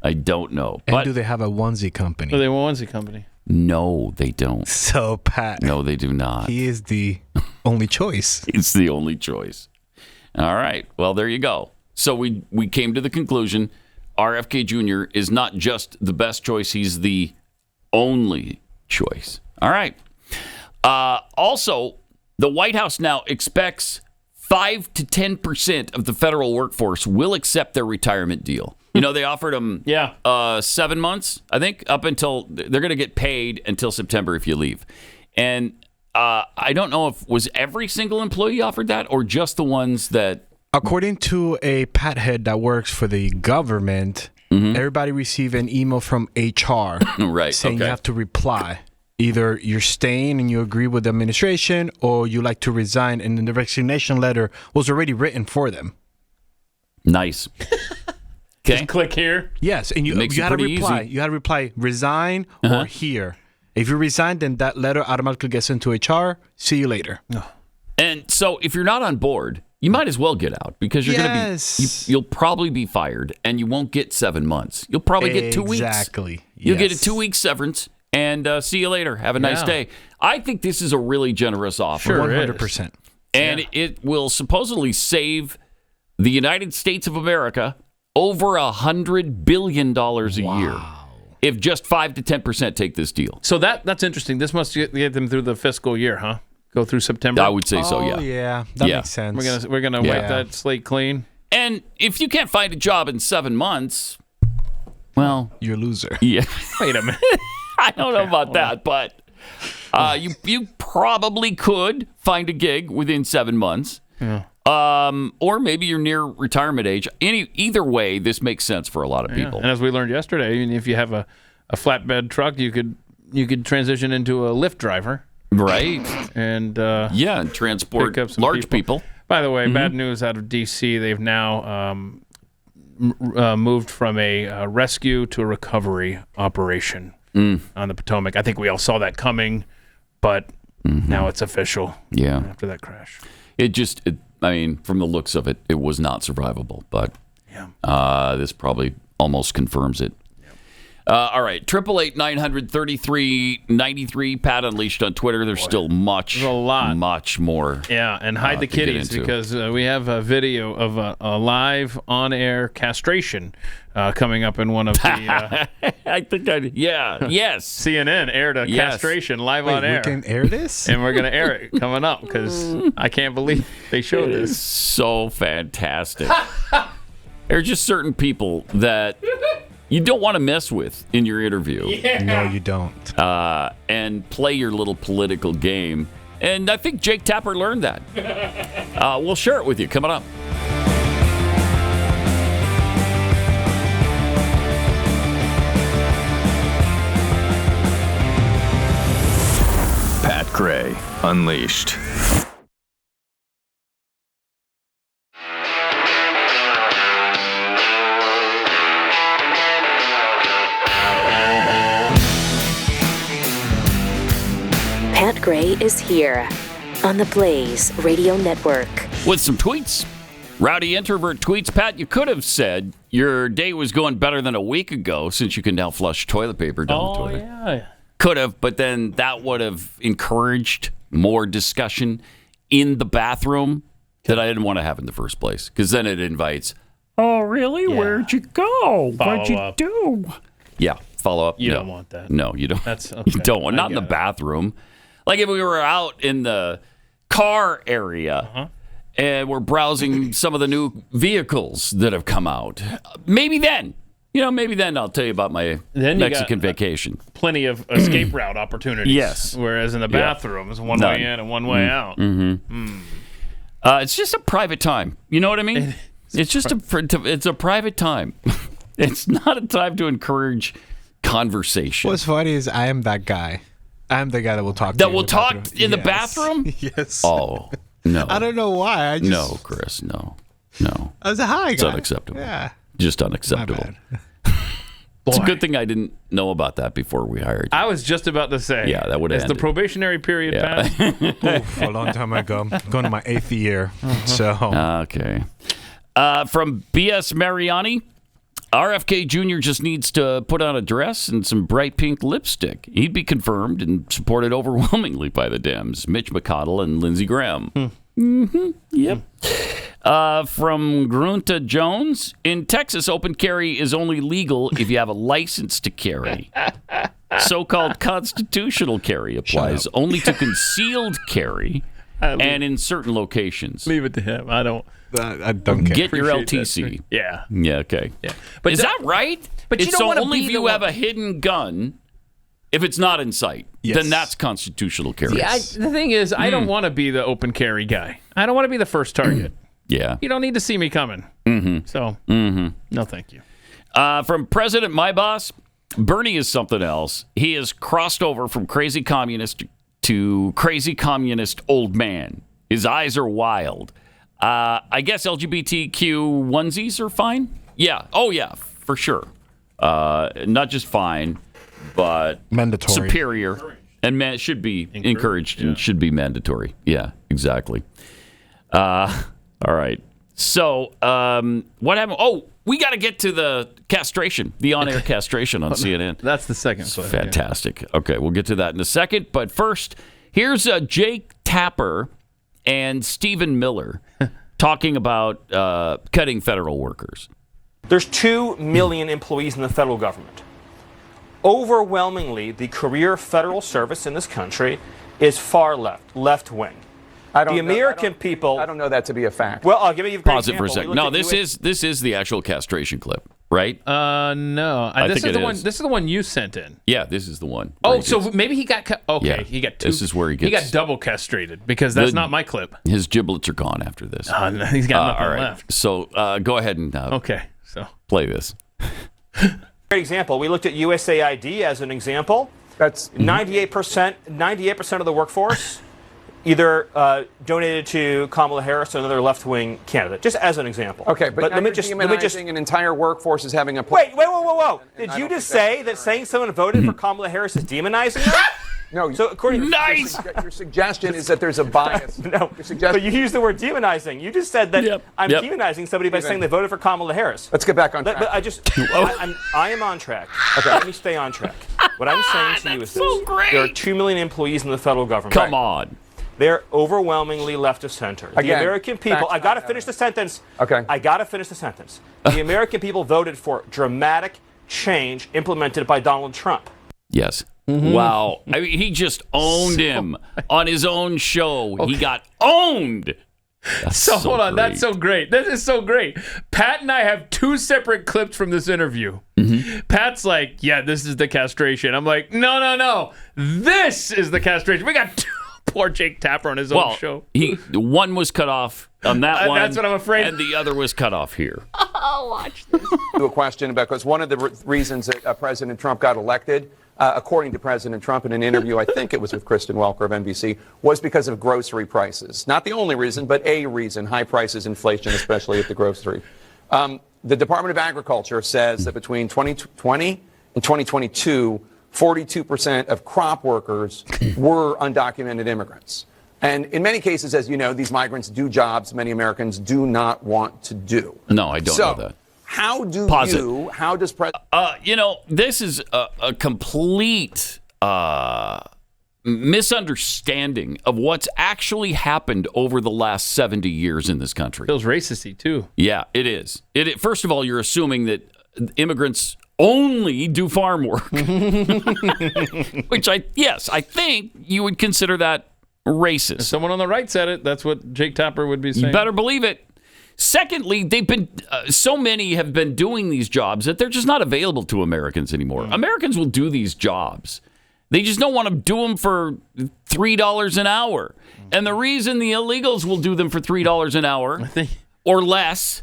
And do they have a onesie company? Do they have a onesie company? No, they don't. So, Pat. No, they do not. He is the only choice. It's the only choice. All right. Well, there you go. So we came to the conclusion RFK Jr. is not just the best choice. He's the only choice. All right. Also, the White House now expects 5 to 10% of the federal workforce will accept their retirement deal. You know, they offered them 7 months, I think, up until they're going to get paid until September if you leave. And I don't know if was every single employee offered that or just the ones that. According to a Pat head that works for the government, everybody received an email from HR saying you have to reply. Either you're staying and you agree with the administration or you like to resign. And then the resignation letter was already written for them. Nice. Okay. Just click here. Yes, and you got to reply. Easy. You got to reply resign or here. If you resign, then that letter automatically gets into HR. See you later. And so if you're not on board, you might as well get out because you're going to be you'll probably be fired and you won't get 7 months. You'll probably get 2 weeks. Exactly. You'll get a 2-week severance and see you later. Have a nice day. I think this is a really generous offer. Sure, 100%. And it will supposedly save the United States of America over $100 billion a year if just 5 to 10% take this deal. So that's interesting. This must get them through the fiscal year, huh? Go through September? I would say so, yeah. Oh, yeah. That makes sense. We're gonna wipe that slate clean. And if you can't find a job in 7 months, well, you're a loser. Yeah. Wait a minute. I don't know about that, but you probably could find a gig within 7 months. Yeah. Or maybe you're near retirement age. Either way, this makes sense for a lot of people. And as we learned yesterday, even if you have a flatbed truck, you could transition into a Lyft driver. Right. And and transport large people. By the way, bad news out of D.C. They've now moved from a rescue to a recovery operation on the Potomac. I think we all saw that coming, but now it's official. Yeah. After that crash. I mean, from the looks of it, it was not survivable, but this probably almost confirms it. All right, 888-900-3393, Pat Unleashed on Twitter. There's still much more. Yeah, and hide the kitties because we have a video of a live on-air castration coming up in one of the... I think yes. CNN aired a castration live on air. We can air this? And we're going to air it coming up because I can't believe they showed this. So fantastic. There are just certain people that... you don't want to mess with in your interview. Yeah. No, you don't. And play your little political game. And I think Jake Tapper learned that. We'll share it with you coming up. Pat Gray Unleashed. Pat Gray is here on the Blaze Radio Network. With some tweets. Rowdy Introvert tweets, Pat, you could have said your day was going better than a week ago since you can now flush toilet paper down the toilet. Yeah. Could have, but then that would have encouraged more discussion in the bathroom that I didn't want to have in the first place. Because then it invites, oh, really? Yeah. Where'd you go? What'd you do? Yeah, follow up. You don't want that. No, you don't. That's okay. You don't want. Not in the bathroom. Like if we were out in the car area and we're browsing some of the new vehicles that have come out, maybe then I'll tell you about my Mexican vacation. Plenty of escape route opportunities. Yes. Whereas in the bathroom, it's one way in and one way out. It's just a private time. You know what I mean? It's just it's a private time. It's not a time to encourage conversation. What's funny is I am that guy. I'm the guy that will talk. That will talk in the bathroom? Yes. Oh, no. I don't know why. No, Chris, no. I was a high guy. It's unacceptable. Yeah. Just unacceptable. It's a good thing I didn't know about that before we hired you. I was just about to say. Yeah, that would have ended. The probationary period passed? Oof, a long time ago. I'm going to my 8th year. So. Okay. From B.S. Mariani. RFK Jr. just needs to put on a dress and some bright pink lipstick. He'd be confirmed and supported overwhelmingly by the Dems, Mitch McConnell and Lindsey Graham. Yep. From Grunta Jones, in Texas, open carry is only legal if you have a license to carry. So-called constitutional carry applies only to concealed carry and in certain locations. Leave it to him. I don't care. Get your LTC. Yeah. Yeah, okay. Yeah. But is that right? But you it's don't wanna only be if the you one- have a hidden gun, if it's not in sight, then that's constitutional carry. See, the thing is, I don't want to be the open carry guy. I don't want to be the first target. Yeah. You don't need to see me coming. Mm-hmm. So, no thank you. From President My Boss, Bernie is something else. He has crossed over from crazy communist to crazy communist old man. His eyes are wild. I guess LGBTQ onesies are fine? Yeah. Oh, yeah, for sure. Not just fine, but mandatory, superior, and should be encouraged and should be mandatory. Yeah, exactly. All right. So, what happened? Oh, we got to get to the castration, the on-air castration on CNN. That's the second clip. Fantastic. Okay, we'll get to that in a second. But first, here's Jake Tapper and Stephen Miller talking about cutting federal workers. There's 2 million employees in the federal government. Overwhelmingly, the career federal service in this country is far left wing. The American people. I don't know that to be a fact. Well, I'll give you a great Pause it for a second. No, this is the actual castration clip, right? No. This is the one. This is the one you sent in. Yeah, this is the one. Oh, so maybe he got okay. Yeah, he got 2. This is where he gets. He got double castrated because that's not my clip. His giblets are gone after this. No, he's got nothing all right. left. So go ahead and play this. Great example. We looked at USAID as an example. That's 98% of the workforce either donated to Kamala Harris or another left-wing candidate, just as an example. Okay, but let me just an entire workforce as having a whoa. Did you just say that saying someone voted for Kamala Harris is demonizing her? No. So according to your suggestion is that there's a bias. No, but you used the word demonizing. You just said that I'm demonizing somebody by saying they voted for Kamala Harris. Let's get back on track. But I am on track. Okay. Let me stay on track. What I'm saying to you is this. There are 2 million employees in the federal government. Come on. They're overwhelmingly left of center. The Again, American people, I got to finish the sentence. Okay. I got to finish the sentence. The American people voted for dramatic change implemented by Donald Trump. Yes. Wow. I mean, he just owned him on his own show. Okay. He got owned. So hold on. That's so great. This is so great. Pat and I have 2 separate clips from this interview. Pat's like, yeah, this is the castration. I'm like, no. This is the castration. We got 2. Poor Jake Tapper on his own show. One was cut off on that one. That's what I'm afraid. And the other was cut off here. I'll watch this. A question about, because one of the reasons that President Trump got elected, according to President Trump in an interview, I think it was with Kristen Welker of NBC, was because of grocery prices. Not the only reason, but a reason, high prices, inflation, especially at the grocery. The Department of Agriculture says that between 2020 and 2022, 42% of crop workers were undocumented immigrants. And in many cases, as you know, these migrants do jobs many Americans do not want to do. No, I don't know that. How does this is a complete misunderstanding of what's actually happened over the last 70 years in this country. Feels racisty too. Yeah, it is. First of all, you're assuming that immigrants only do farm work, which I think you would consider that racist. If someone on the right said it, that's what Jake Tapper would be saying. You better believe it. Secondly, they've been so many have been doing these jobs that they're just not available to Americans anymore. Americans will do these jobs. They just don't want to do them for $3 an hour. And the reason the illegals will do them for $3 an hour or less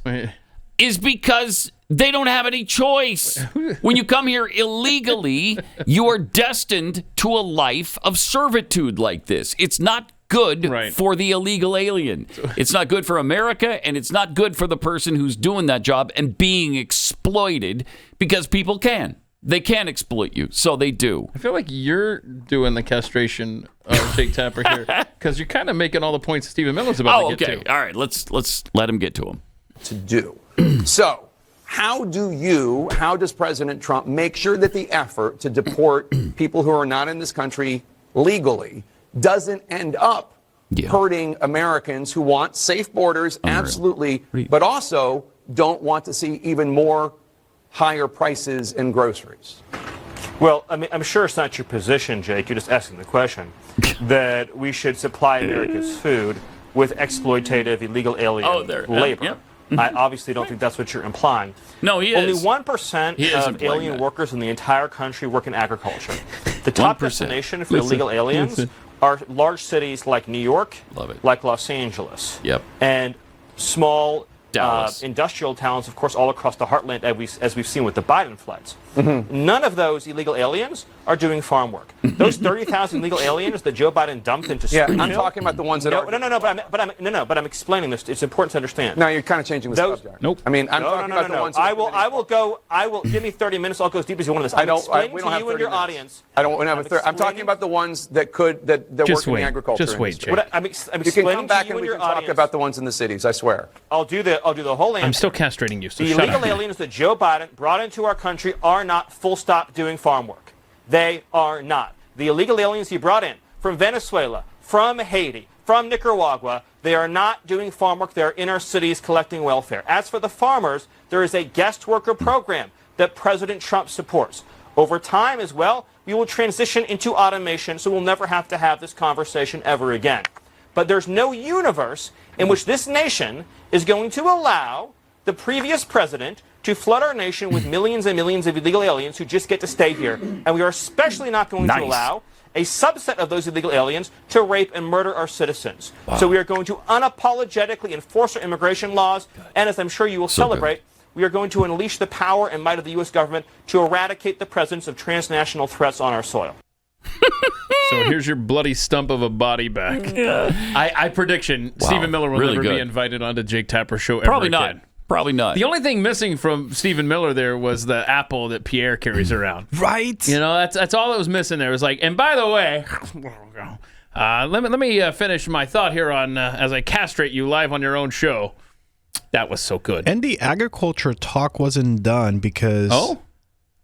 is because they don't have any choice. When you come here illegally, you are destined to a life of servitude like this. It's not good for the illegal alien. It's not good for America, and it's not good for the person who's doing that job and being exploited, because people can. They can exploit you, so they do. I feel like you're doing the castration of Jake Tapper here, because you're kind of making all the points Stephen Miller's about to get to. All right, let's let him get to him. To do. So, how does President Trump make sure that the effort to deport people who are not in this country legally doesn't end up hurting Americans who want safe borders, absolutely, but also don't want to see even more higher prices in groceries? Well, I mean, I'm sure it's not your position, Jake. You're just asking the question that we should supply America's food with exploitative illegal alien labor. Yep. I obviously don't think that's what you're implying. No, he Only is. 1% of alien that. workers in the entire country work in agriculture. The top 1%. destination for illegal aliens are large cities like New York, like Los Angeles, and small industrial towns, of course, all across the heartland, as we've seen with the Biden floods. None of those illegal aliens are doing farm work. Those 30,000 illegal aliens that Joe Biden dumped into Springfield. I'm talking about the ones that are. But I'm explaining this. It's important to understand. No, you're kind of changing the subject. Nope. I mean, I'm talking about the ones. I will. Give me 30 minutes. I'll go as deep as you want on this. We don't have 30 your audience. I don't have a third. I'm talking about the ones that work in the agriculture. Just wait, industry. Jake. I'm You can come explaining back to you and we your can talk audience. about the ones in the cities. I swear. I'll do the whole answer. I'm still castrating you, so the shut illegal up. aliens that Joe Biden brought into our country are not full stop doing farm work. They are not. The illegal aliens he brought in from Venezuela, from Haiti, from Nicaragua, they are not doing farm work. They are in our cities collecting welfare. As for the farmers, there is a guest worker program that President Trump supports. Over time as well, we will transition into automation, so we'll never have to have this conversation ever again. But there's no universe in which this nation is going to allow the previous president to flood our nation with millions and millions of illegal aliens who just get to stay here. And we are especially not going to allow a subset of those illegal aliens to rape and murder our citizens. So we are going to unapologetically enforce our immigration laws. And as I'm sure you will celebrate, we are going to unleash the power and might of the U.S. government to eradicate the presence of transnational threats on our soil. So here's your bloody stump of a body back. I prediction Stephen Miller will never be invited onto Jake Tapper's show ever Probably again. not. Probably not. The only thing missing from Stephen Miller there was the apple that Pierre carries around. Right. You know, that's all that was missing there. It was like, and by the way, let me finish my thought here on as I castrate you live on your own show. That was so good. And the agriculture talk wasn't done because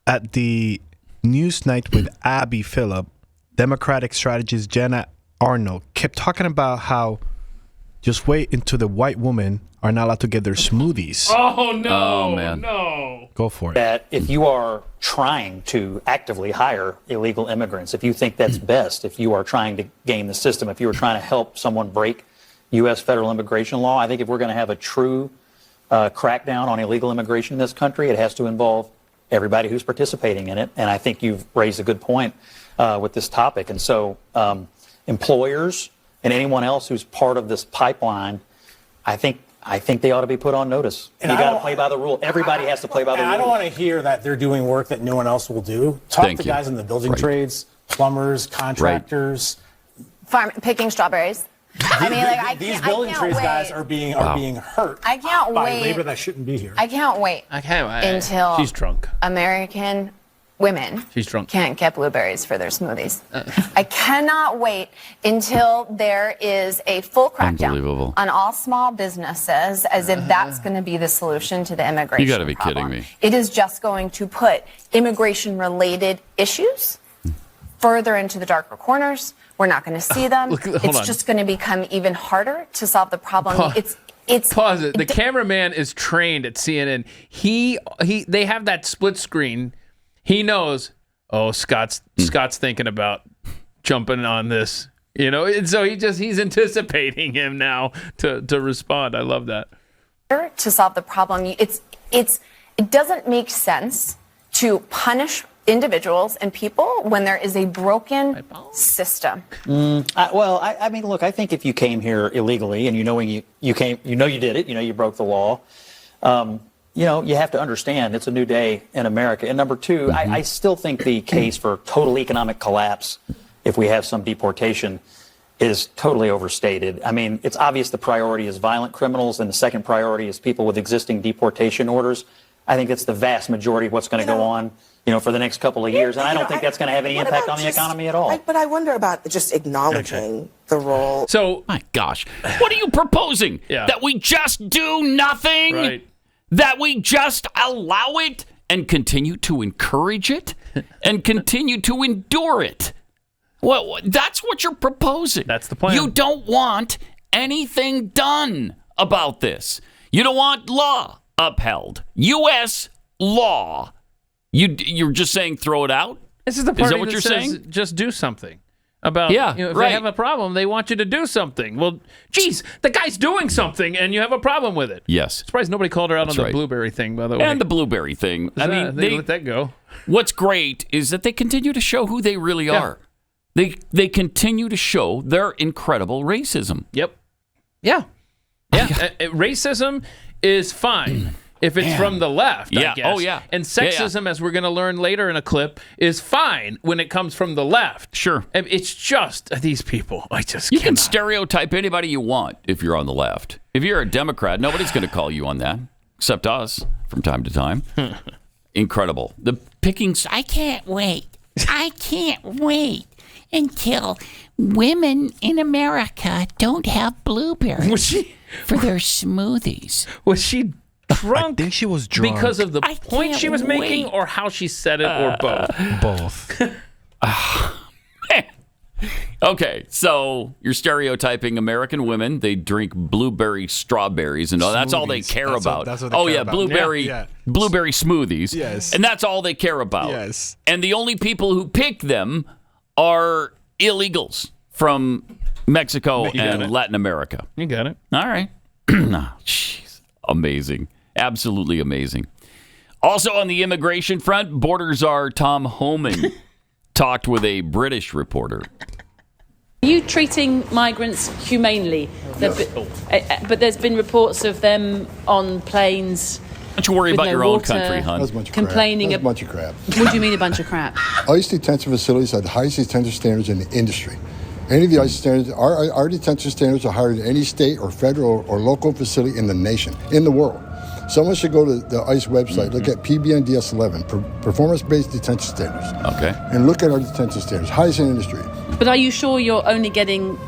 at the news night with Abby Phillip, Democratic strategist Jenna Arnold kept talking about how just wait until the white women are not allowed to get their smoothies. Oh, no. Oh, man. No. Go for it. That if you are trying to actively hire illegal immigrants, if you think that's best, if you are trying to game the system, if you are trying to help someone break U.S. federal immigration law, I think if we're going to have a true crackdown on illegal immigration in this country, it has to involve everybody who's participating in it. And I think you've raised a good point with this topic. And so employers and anyone else who's part of this pipeline, I think they ought to be put on notice. And you got to play by the rule. Everybody has to play by the rule. I don't want to hear that they're doing work that no one else will do. Talk to guys in the building trades, plumbers, contractors. Picking strawberries. I mean, like these building trades guys are being hurt. I can't by wait. labor that shouldn't be here. I can't wait. Until she's drunk. American women She's drunk. can't get blueberries for their smoothies. I cannot wait until there is a full crackdown on all small businesses, as if that's going to be the solution to the immigration You got to be problem. kidding me. It is just going to put immigration-related issues further into the darker corners. We're not going to see them. Hold It's on. just going to become even harder to solve the problem. It's Pause it. The cameraman is trained at CNN. They have that split screen. He knows, Scott's thinking about jumping on this, you know, and so he's anticipating him now to respond. I love that. To solve the problem, it doesn't make sense to punish individuals and people when there is a broken system. I mean, look, I think if you came here illegally and you did it, you broke the law. You have to understand it's a new day in America. And number two, I still think the case for total economic collapse, if we have some deportation, is totally overstated. I mean, it's obvious the priority is violent criminals, and the second priority is people with existing deportation orders. I think it's the vast majority of what's going to go on, for the next couple of years. And I don't think that's going to have any impact on the economy at all. But I wonder about just acknowledging the role. So, my gosh, what are you proposing? That we just do nothing? Right. That we just allow it and continue to encourage it and continue to endure it? Well, that's what you're proposing. That's the plan. You don't want anything done about this. You don't want law upheld. U.S. law. You're just saying throw it out? This is the party that what you're says, saying? Just do something. About if right. they have a problem, they want you to do something. Well, geez, the guy's doing something, and you have a problem with it. Yes. Surprised nobody called her out on the right. blueberry thing, by the way. And the blueberry thing. I mean, they let that go. What's great is that they continue to show who they really are. They continue to show their incredible racism. Yep. Yeah. Racism is fine. If it's from the left, I guess. Oh, yeah. And sexism, as we're going to learn later in a clip, is fine when it comes from the left. Sure. It's just these people. You can stereotype anybody you want if you're on the left. If you're a Democrat, nobody's going to call you on that, except us from time to time. Incredible. The pickings. I can't wait until women in America don't have blueberries for their smoothies. Was she drunk? I think she was drunk. Because of the point she was making or how she said it or both? Both. Okay, so you're stereotyping American women. They drink blueberry strawberries, and that's all they care about. That's what they care about. Blueberry smoothies. Yes. And that's all they care about. Yes. And the only people who pick them are illegals from Mexico and Latin America. You got it. All right. Jeez. Amazing. Absolutely amazing. Also on the immigration front, border czar Tom Homan talked with a British reporter. Are you treating migrants humanely? But there's been reports of them on planes. Don't you worry about your own country, hon. That's a bunch of complaining crap. That's a bunch of crap. What do you mean a bunch of crap? ICE detention facilities have the highest detention standards in the industry. Any of the ICE standards, our detention standards are higher than any state or federal or local facility in the nation, in the world. Someone should go to the ICE website, look at PBNDS 11, performance-based detention standards. Okay. And look at our detention standards, highest in the industry. But are you sure you're only getting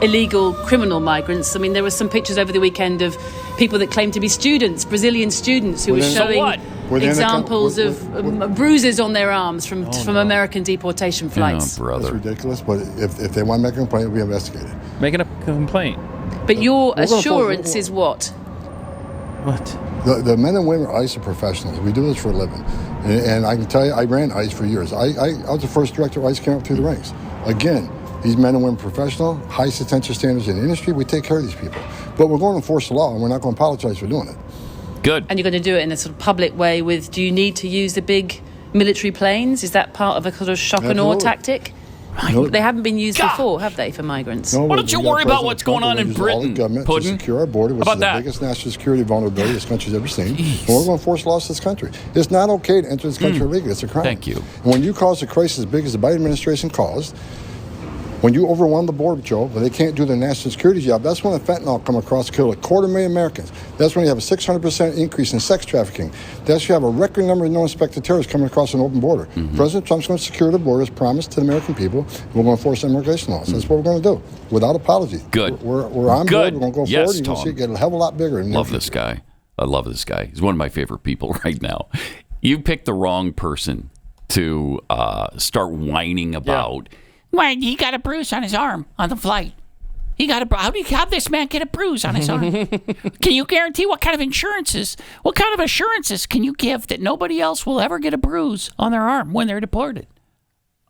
illegal criminal migrants? I mean, there were some pictures over the weekend of people that claim to be students, Brazilian students, who were showing examples of bruises on their arms from American deportation flights. Oh, brother. That's ridiculous, but if they want to make a complaint, it'll be investigated. Making a complaint. But your assurance is what? What? The men and women of ICE are professionals. We do this for a living. And I can tell you, I ran ICE for years. I was the first director of ICE came up through the ranks. Again, these men and women are professional, highest detention standards in the industry. We take care of these people. But we're going to enforce the law, and we're not going to apologize for doing it. Good. And you're going to do it in a sort of public way with, do you need to use the big military planes? Is that part of a sort of shock and awe tactic? No. They haven't been used before, have they, for migrants? No, Why don't you worry about what's going on in Britain, all the government Puddin'? to secure our border, which How is about the that? biggest national security vulnerability this country's ever seen. And we're going to enforce laws to this country. It's not okay to enter this country illegally. It's a crime. Thank you. And when you cause a crisis as big as the Biden administration caused, when you overwhelm the border patrol, when they can't do their national security job, that's when the fentanyl come across, killed 250,000 Americans. That's when you have a 600% increase in sex trafficking. That's when you have a record number of no-inspected terrorists coming across an open border. President Trump's going to secure the border as promised to the American people. We're going to enforce immigration laws. That's what we're going to do, without apology. Good. We're on board. We're going to go forward. You're going to see it get a hell of a lot bigger. Love this guy. I love this guy. He's one of my favorite people right now. You picked the wrong person to start whining about. Why, he got a bruise on his arm on the flight. How'd this man get a bruise on his arm? Can you guarantee what kind of assurances can you give that nobody else will ever get a bruise on their arm when they're deported?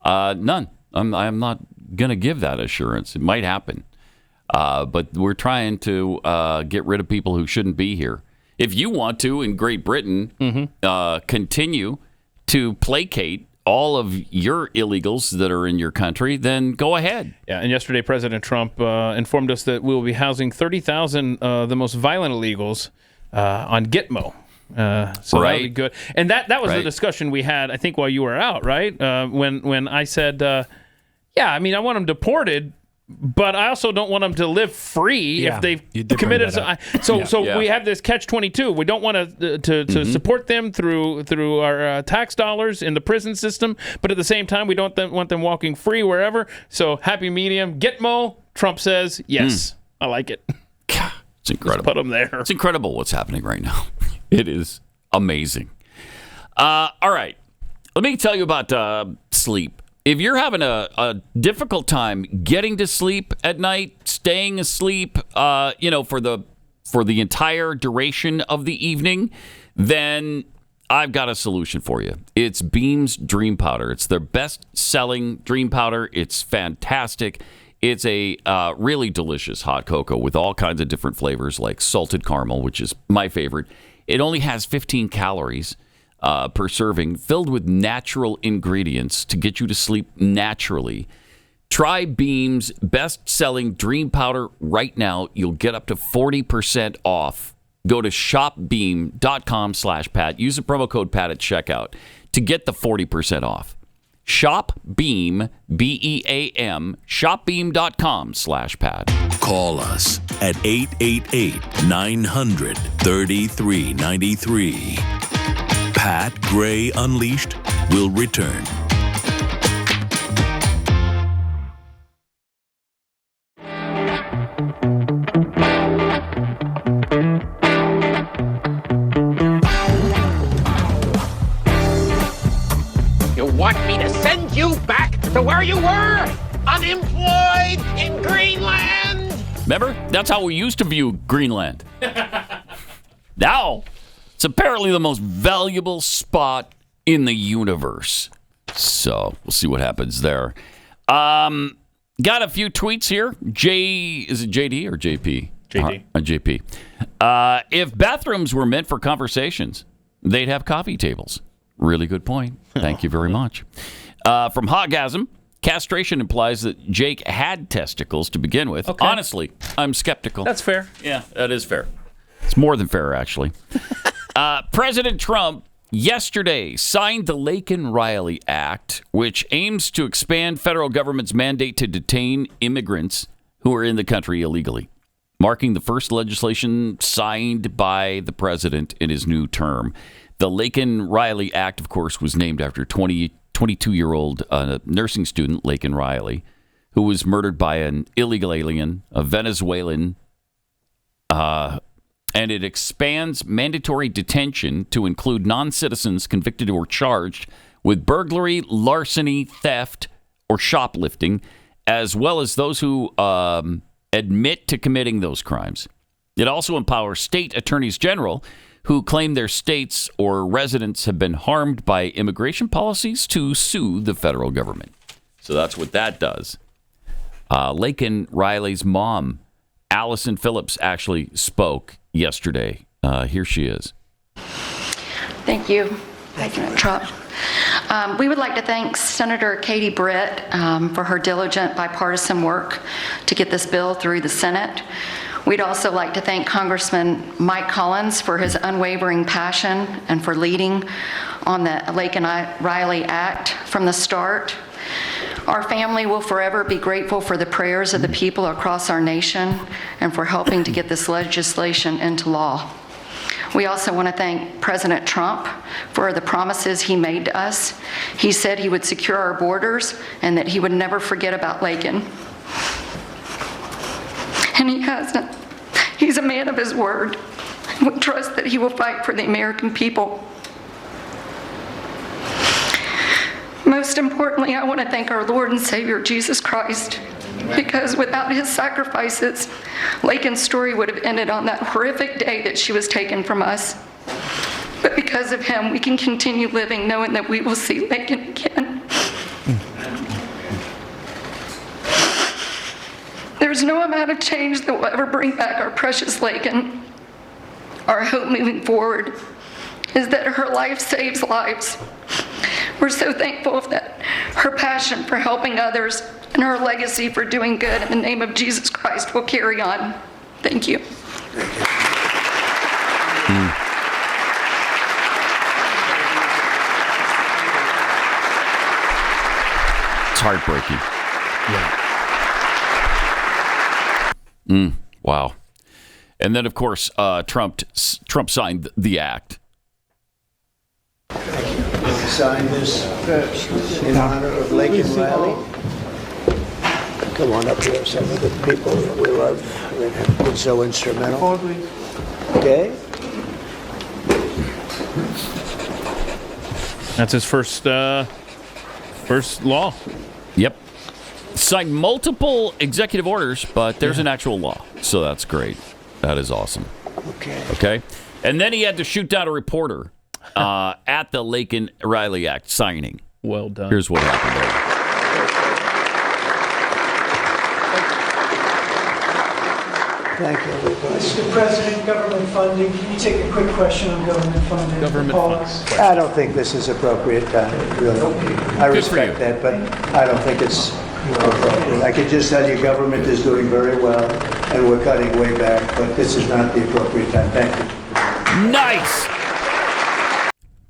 None. I'm not going to give that assurance. It might happen. But we're trying to get rid of people who shouldn't be here. If you want to, in Great Britain, continue to placate all of your illegals that are in your country, then go ahead. Yeah, and yesterday President Trump informed us that we will be housing 30,000 the most violent illegals on Gitmo. So that'll be good. And that was the discussion we had, I think, while you were out, right? When I said, I want them deported, but I also don't want them to live free if they've committed. So we have this catch-22. We don't want to support them through our tax dollars in the prison system, but at the same time, we don't want them walking free wherever. So happy medium. Gitmo, Trump says, yes, I like it. It's incredible. Just put them there. It's incredible what's happening right now. It is amazing. All right. Let me tell you about sleep. If you're having a difficult time getting to sleep at night, staying asleep, for the entire duration of the evening, then I've got a solution for you. It's Beam's Dream Powder. It's their best-selling Dream Powder. It's fantastic. It's a really delicious hot cocoa with all kinds of different flavors, like salted caramel, which is my favorite. It only has 15 calories per serving, filled with natural ingredients to get you to sleep naturally. Try Beam's best-selling Dream Powder right now. You'll get up to 40% off. Go to shopbeam.com/Pat. Use the promo code Pat at checkout to get the 40% off. Shop Beam, B-E-A-M, shopbeam.com/Pat. Call us at 888-900-3393. Pat Gray Unleashed will return. Want me to send you back to where you were? Unemployed in Greenland? Remember? That's how we used to view Greenland. Now, it's apparently the most valuable spot in the universe. So, we'll see what happens there. Got a few tweets here. Is it JD or JP? JD. JP. If bathrooms were meant for conversations, they'd have coffee tables. Really good point. Thank you very much. From Hoggasm, castration implies that Jake had testicles to begin with. Okay. Honestly, I'm skeptical. That's fair. Yeah, that is fair. It's more than fair, actually. President Trump yesterday signed the Laken Riley Act, which aims to expand federal government's mandate to detain immigrants who are in the country illegally, marking the first legislation signed by the president in his new term. The Laken Riley Act, of course, was named after 22-year-old nursing student, Laken Riley, who was murdered by an illegal alien, a Venezuelan, and it expands mandatory detention to include non-citizens convicted or charged with burglary, larceny, theft, or shoplifting, as well as those who admit to committing those crimes. It also empowers state attorneys general who claim their states or residents have been harmed by immigration policies to sue the federal government. So that's what that does. Laken Riley's mom, Allison Phillips, actually spoke yesterday. Here she is. Thank you, President Trump. We would like to thank Senator Katie Britt for her diligent bipartisan work to get this bill through the Senate. We'd also like to thank Congressman Mike Collins for his unwavering passion and for leading on the Laken Riley Act from the start. Our family will forever be grateful for the prayers of the people across our nation and for helping to get this legislation into law. We also want to thank President Trump for the promises he made to us. He said he would secure our borders and that he would never forget about Laken. And he hasn't. He's a man of his word. We trust that he will fight for the American people. Most importantly, I want to thank our Lord and Savior, Jesus Christ, because without his sacrifices, Laken's story would have ended on that horrific day that she was taken from us. But because of him, we can continue living knowing that we will see Laken again. There's no amount of change that will ever bring back our precious Laken. Our hope moving forward is that her life saves lives. We're so thankful that her passion for helping others and her legacy for doing good in the name of Jesus Christ will carry on. Thank you. It's heartbreaking. Yeah. Wow. And then, of course, Trump signed the act. Sign this in honor of Laken Riley. Come on up here, some of the people that we love that have been so instrumental. Okay? That's his first law. Yep. Signed multiple executive orders, but there's an actual law. So that's great. That is awesome. Okay. Okay. And then he had to shoot down a reporter at the Laken Riley Act signing. Well done. Here's what happened there. Thank you, everybody. Mr. President, government funding. Can you take a quick question on government funding? I don't think this is appropriate, really. I respect that, but I don't think it's appropriate. I can just tell you government is doing very well, and we're cutting way back, but this is not the appropriate time. Thank you. Nice.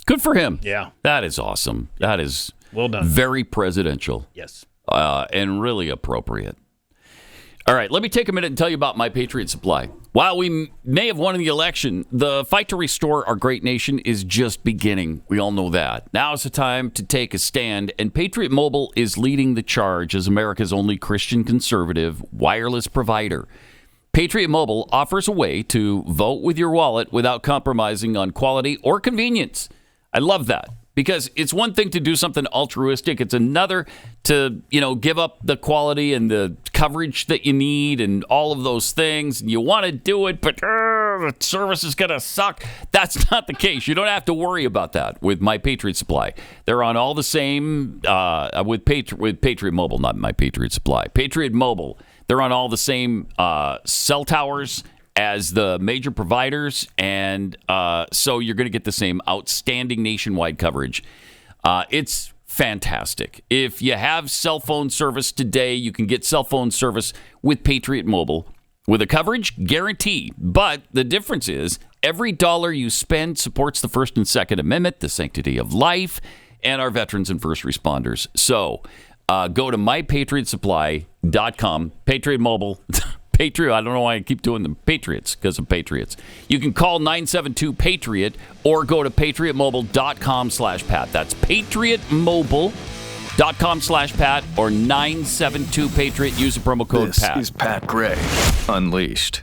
Good for him. Yeah. That is awesome. That is well done. Very presidential. Yes. And really appropriate. All right, let me take a minute and tell you about My Patriot Supply. While we may have won the election, the fight to restore our great nation is just beginning. We all know that. Now is the time to take a stand, and Patriot Mobile is leading the charge as America's only Christian conservative wireless provider. Patriot Mobile offers a way to vote with your wallet without compromising on quality or convenience. I love that. Because it's one thing to do something altruistic. It's another to, give up the quality and the coverage that you need and all of those things. You want to do it, but the service is going to suck. That's not the case. You don't have to worry about that with My Patriot Supply. They're on all the same, with Patriot Mobile, not My Patriot Supply. Patriot Mobile, they're on all the same cell towers as the major providers, and so you're going to get the same outstanding nationwide coverage. It's fantastic. If you have cell phone service today, you can get cell phone service with Patriot Mobile with a coverage guarantee. But the difference is every dollar you spend supports the First and Second Amendment, the sanctity of life, and our veterans and first responders. So go to mypatriotsupply.com, Patriot Mobile. Patriot, I don't know why I keep doing the Patriots, because of Patriots. You can call 972-PATRIOT or go to patriotmobile.com/Pat. That's patriotmobile.com/Pat or 972-PATRIOT. Use the promo code Pat. This is Pat Gray Unleashed.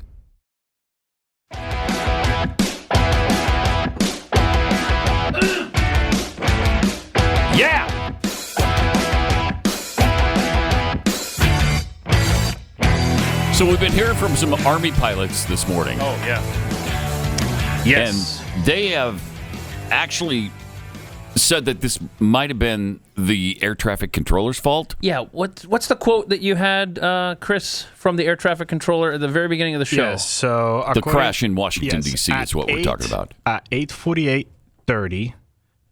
Yeah! So we've been hearing from some Army pilots this morning. Oh, yeah. Yes. And they have actually said that this might have been the air traffic controller's fault. Yeah. What's the quote that you had, Chris, from the air traffic controller at the very beginning of the show? Yes, so the crash in Washington, D.C. is what we're talking about. At 8:48:30,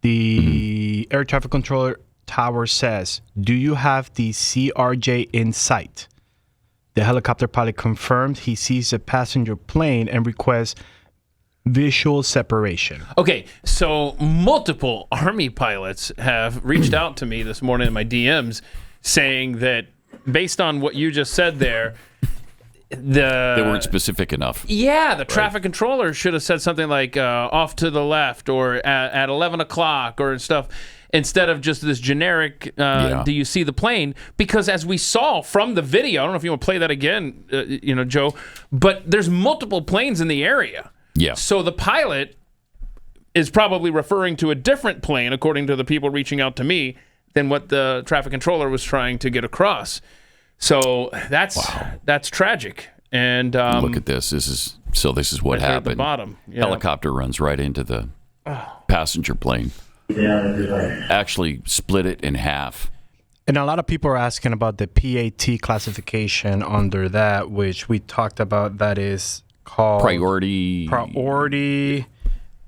the air traffic controller tower says, "Do you have the CRJ in sight?" The helicopter pilot confirmed he sees a passenger plane and requests visual separation. Okay, so multiple Army pilots have reached out to me this morning in my DMs saying that based on what you just said there, they weren't specific enough. Yeah, the traffic controller should have said something like off to the left or at 11 o'clock or stuff, instead of just this generic, do you see the plane? Because as we saw from the video, I don't know if you want to play that again, Joe, but there's multiple planes in the area. Yeah. So the pilot is probably referring to a different plane, according to the people reaching out to me, than what the traffic controller was trying to get across. So that's tragic. And look at this. This is what happened. At the bottom. Yeah. Helicopter runs right into the passenger plane. Actually split it in half. And a lot of people are asking about the PAT classification under that, which we talked about. That is called priority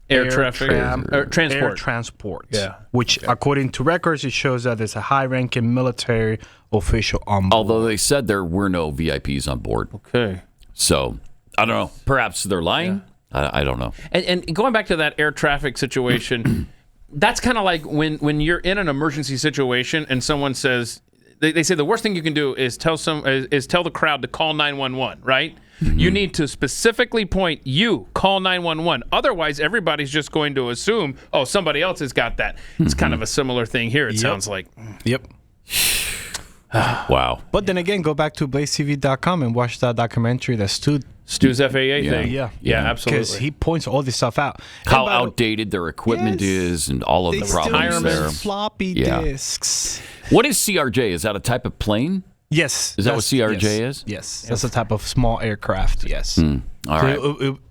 air transport. Yeah. Which, according to records, it shows that there's a high-ranking military official on board. Although they said there were no VIPs on board. Okay. So, I don't know. Perhaps they're lying. Yeah. I don't know. And going back to that air traffic situation, that's kind of like when you're in an emergency situation and someone says, they say the worst thing you can do is tell the crowd to call 911, right? Mm-hmm. You need to specifically point, call 911. Otherwise, everybody's just going to assume, oh, somebody else has got that. Mm-hmm. It's kind of a similar thing here, it sounds like. Yep. Wow. But then again, go back to BlazeTV.com and watch that documentary that Stu's FAA thing. Yeah, absolutely. Because he points all this stuff out. How outdated their equipment is and all of the problems there. Floppy disks. What is CRJ? Is that a type of plane? Yes. Is that what CRJ is? Yes. That's a type of small aircraft. Yes. All right.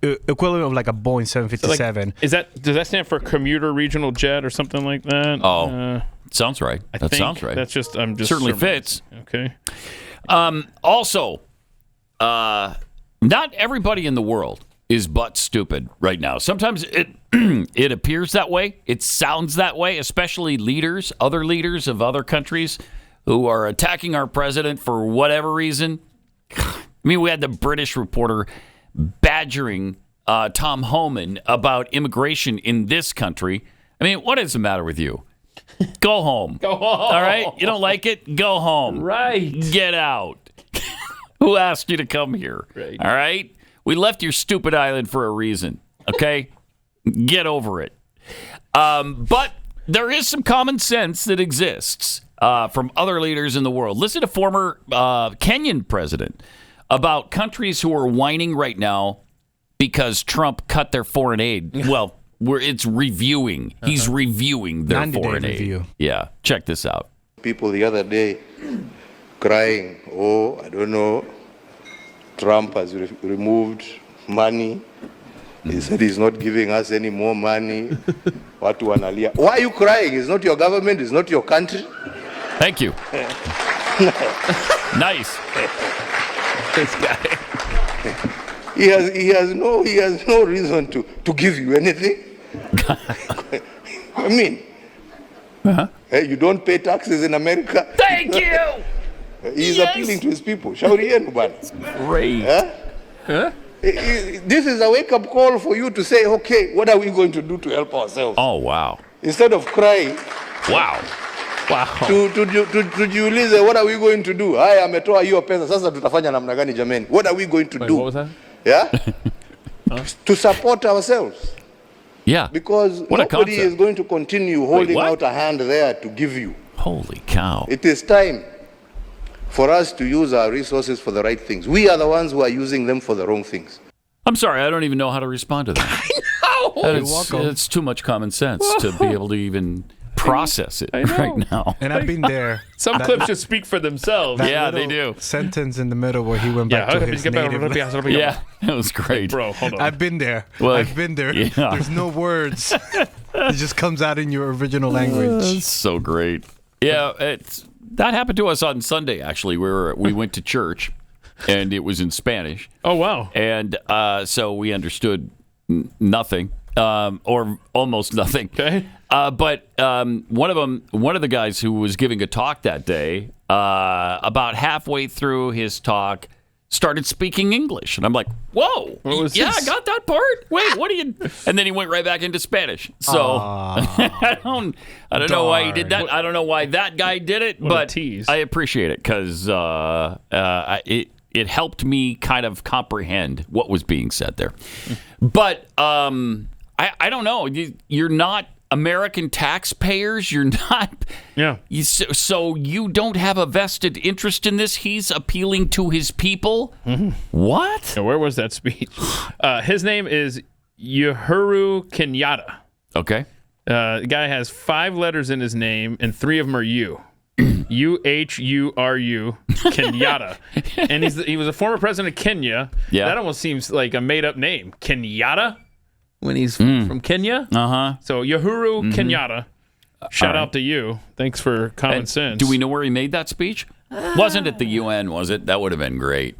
Equivalent of like a Boeing 757. Does that stand for commuter regional jet or something like that? Oh, sounds right. That sounds right. That's just I'm just certainly fits. Okay. Also, not everybody in the world is butt stupid right now. Sometimes it appears that way. It sounds that way, especially other leaders of other countries who are attacking our president for whatever reason. I mean, we had the British reporter badgering Tom Homan about immigration in this country. I mean, what is the matter with you? Go home. Go home. All right? You don't like it? Go home. Right. Get out. Who asked you to come here? Right. All right? We left your stupid island for a reason. Okay? Get over it. But there is some common sense that exists from other leaders in the world. Listen to former Kenyan president about countries who are whining right now because Trump cut their foreign aid. Well, it's reviewing. He's reviewing their foreign aid. Review. Yeah, check this out. People the other day crying, I don't know, Trump has removed money. He said he's not giving us any more money. Watu wanalia. Why are you crying? It's not your government. It's not your country. Thank you. Nice. This guy. He has no reason to give you anything. I mean, hey, you don't pay taxes in America. Thank you. He's appealing to his people. Shauri yenu bana. Great. This is a wake-up call for you to say, okay, what are we going to do to help ourselves? Oh, wow. Instead of crying. Wow. Tujiulize, what are we going to do? Haya, ametoa hiyo pesa, sasa tutafanya namna gani jameni? What are we going to do? What was that? Yeah? To support ourselves. Yeah. Because nobody is going to continue holding out a hand there to give you. Holy cow. It is time for us to use our resources for the right things. We are the ones who are using them for the wrong things. I'm sorry, I don't even know how to respond to that. I know. You're welcome. It's too much common sense to be able to even process it right now. And I've been there. Some clips just speak for themselves. Yeah, they do. Sentence in the middle where he went back to his native. Yeah, it was great. Bro, hold on. I've been there. Well, I've been there. Yeah. There's no words. It just comes out in your original language. It's so great. Yeah, that happened to us on Sunday, actually. We went to church, and it was in Spanish. Oh, wow. And so we understood nothing, or almost nothing. Okay. But one of the guys who was giving a talk that day, about halfway through his talk, started speaking English, and I'm like, "Whoa, yeah, I got that part. Wait, what are you?" And then he went right back into Spanish. So I don't know why he did that. I don't know why that guy did it, but I appreciate it because it helped me kind of comprehend what was being said there. But I don't know. You're not American taxpayers. You're not. Yeah. So you don't have a vested interest in this. He's appealing to his people. Mm-hmm. What? Where was that speech? His name is Uhuru Kenyatta. Okay. The guy has 5 letters in his name, and 3 of them are U. Uhuru Kenyatta. And he was a former president of Kenya. Yeah. That almost seems like a made-up name. Kenyatta? When he's from Kenya? Uh-huh. So Uhuru Kenyatta. Shout out to you. Thanks for common sense. Do we know where he made that speech? Wasn't at the UN, was it? That would have been great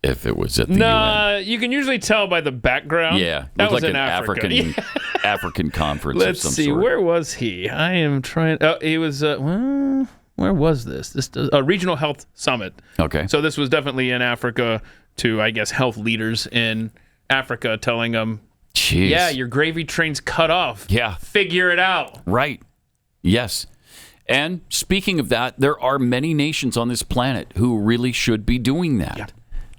if it was at the UN. You can usually tell by the background. Yeah. That was like in an Africa. African conference Let's of some see. sort. Where was he? I am trying. He was, where was this? This a regional health summit. Okay. So this was definitely in Africa to, I guess, health leaders in Africa telling them, Jeez. yeah, your gravy train's cut off. Yeah. Figure it out. Right. Yes. And speaking of that, there are many nations on this planet who really should be doing that. Yeah.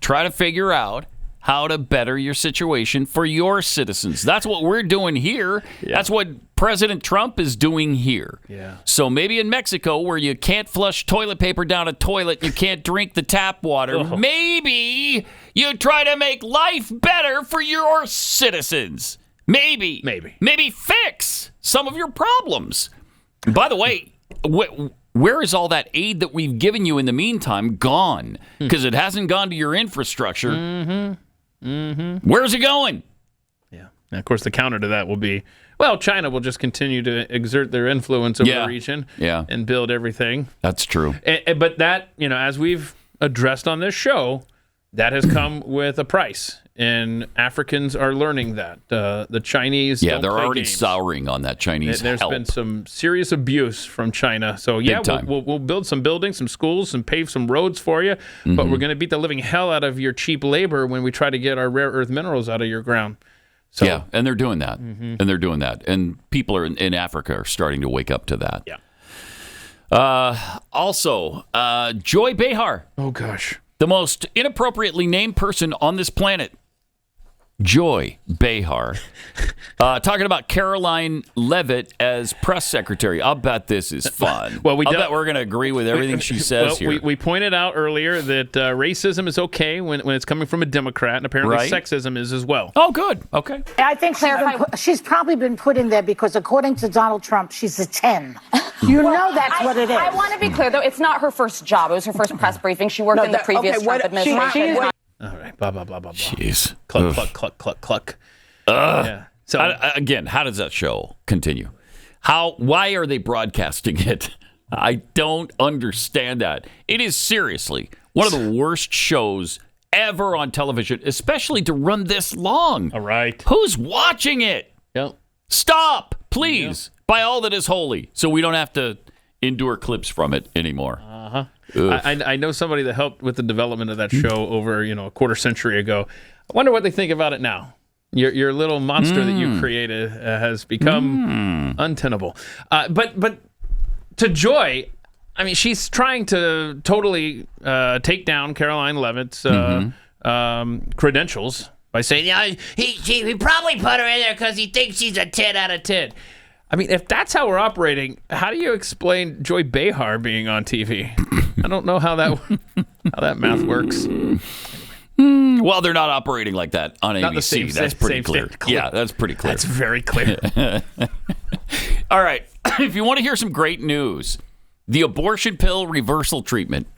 Try to figure out how to better your situation for your citizens. That's what we're doing here. Yeah. That's what President Trump is doing here. Yeah. So maybe in Mexico, where you can't flush toilet paper down a toilet, you can't drink the tap water, maybe you try to make life better for your citizens. Maybe fix some of your problems. By the way, where is all that aid that we've given you in the meantime gone? Because it hasn't gone to your infrastructure. Where's it going? Yeah. And of course, the counter to that will be, well, China will just continue to exert their influence over the region and build everything. That's true. But that, as we've addressed on this show, that has come with a price. And Africans are learning that. The Chinese don't they're play already games. Souring on that Chinese There's help. been some serious abuse from China. So, we'll build some buildings, some schools, and pave some roads for you. But we're going to beat the living hell out of your cheap labor when we try to get our rare earth minerals out of your ground. So, and they're doing that. And they're doing that. And people in Africa are starting to wake up to that. Yeah. Also, Joy Behar. Oh, gosh. The most inappropriately named person on this planet. Joy Behar, talking about Karoline Leavitt as press secretary. I'll bet this is fun. I'll bet we're going to agree with everything she says here. We pointed out earlier that racism is okay when it's coming from a Democrat, and apparently sexism is as well. Oh, good. Okay. I think she's probably been put in there because, according to Donald Trump, she's a 10. That's what it is. I want to be clear, though. It's not her first job. It was her first press briefing. She worked in the previous Trump administration. All right, blah, blah, blah, blah, blah. Jeez. Cluck, cluck, cluck, cluck, cluck. So again, how does that show continue? Why are they broadcasting it? I don't understand that. It is seriously one of the worst shows ever on television, especially to run this long. All right. Who's watching it? Yep. Stop, please, by all that is holy, so we don't have to endure clips from it anymore. I know somebody that helped with the development of that show over a quarter century ago. I wonder what they think about it now. Your little monster that you created has become untenable. But to Joy, I mean, she's trying to totally take down Karoline Leavitt's credentials by saying, he probably put her in there because he thinks she's a 10 out of 10. I mean, if that's how we're operating, how do you explain Joy Behar being on TV? I don't know how that math works. Well, they're not operating like that on Not ABC. That's pretty clear. Yeah, that's pretty clear. That's very clear. All right. If you want to hear some great news, the abortion pill reversal treatment,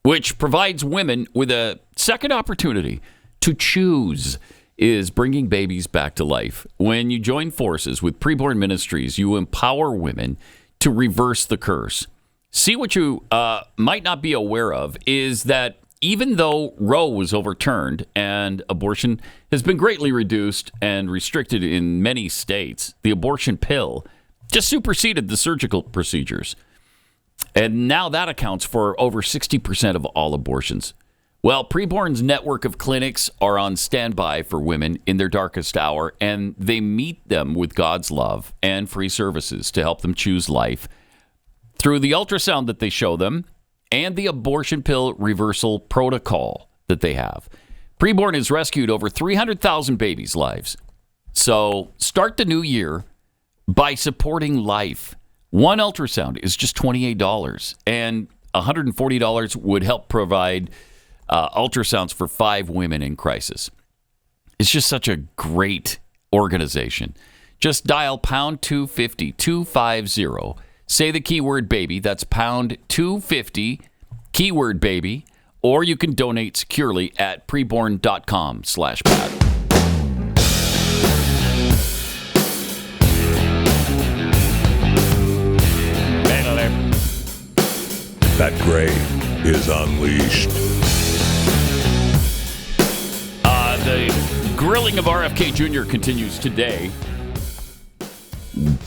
which provides women with a second opportunity to choose, is bringing babies back to life. When you join forces with Preborn Ministries, you empower women to reverse the curse. See, what you might not be aware of is that even though Roe was overturned and abortion has been greatly reduced and restricted in many states, the abortion pill just superseded the surgical procedures. And now that accounts for over 60% of all abortions. Well, Preborn's network of clinics are on standby for women in their darkest hour, and they meet them with God's love and free services to help them choose life through the ultrasound that they show them and the abortion pill reversal protocol that they have. Preborn has rescued over 300,000 babies' lives. So start the new year by supporting life. One ultrasound is just $28, and $140 would help provide ultrasounds for 5 women in crisis. It's just such a great organization. Just dial pound 250 250. Say the keyword baby. That's pound 250 keyword baby. Or you can donate securely at preborn.com/Pat. Pat Gray is unleashed. The grilling of RFK Jr. continues today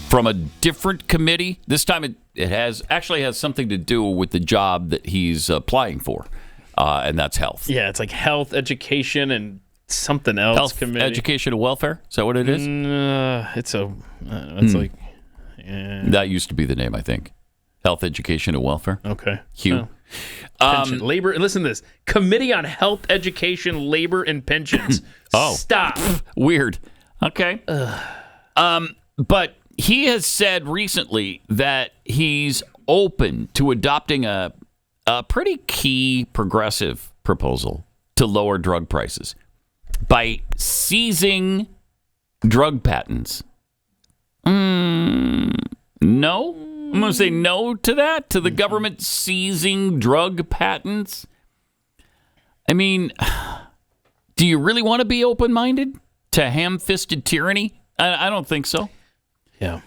from a different committee. This time it has something to do with the job that he's applying for, and that's health. Yeah, it's like health, education, and something else. Health, committee. education, and welfare. Is that what it is? It's like that used to be the name, I think. Health, education, and welfare. Okay. Hugh. Pension, labor. Listen to this: Committee on Health, Education, Labor, and Pensions. Stop. Weird. Okay. But he has said recently that he's open to adopting a pretty key progressive proposal to lower drug prices by seizing drug patents. No. I'm going to say no to that, to the government seizing drug patents. I mean, do you really want to be open-minded to ham-fisted tyranny? I don't think so. Yeah.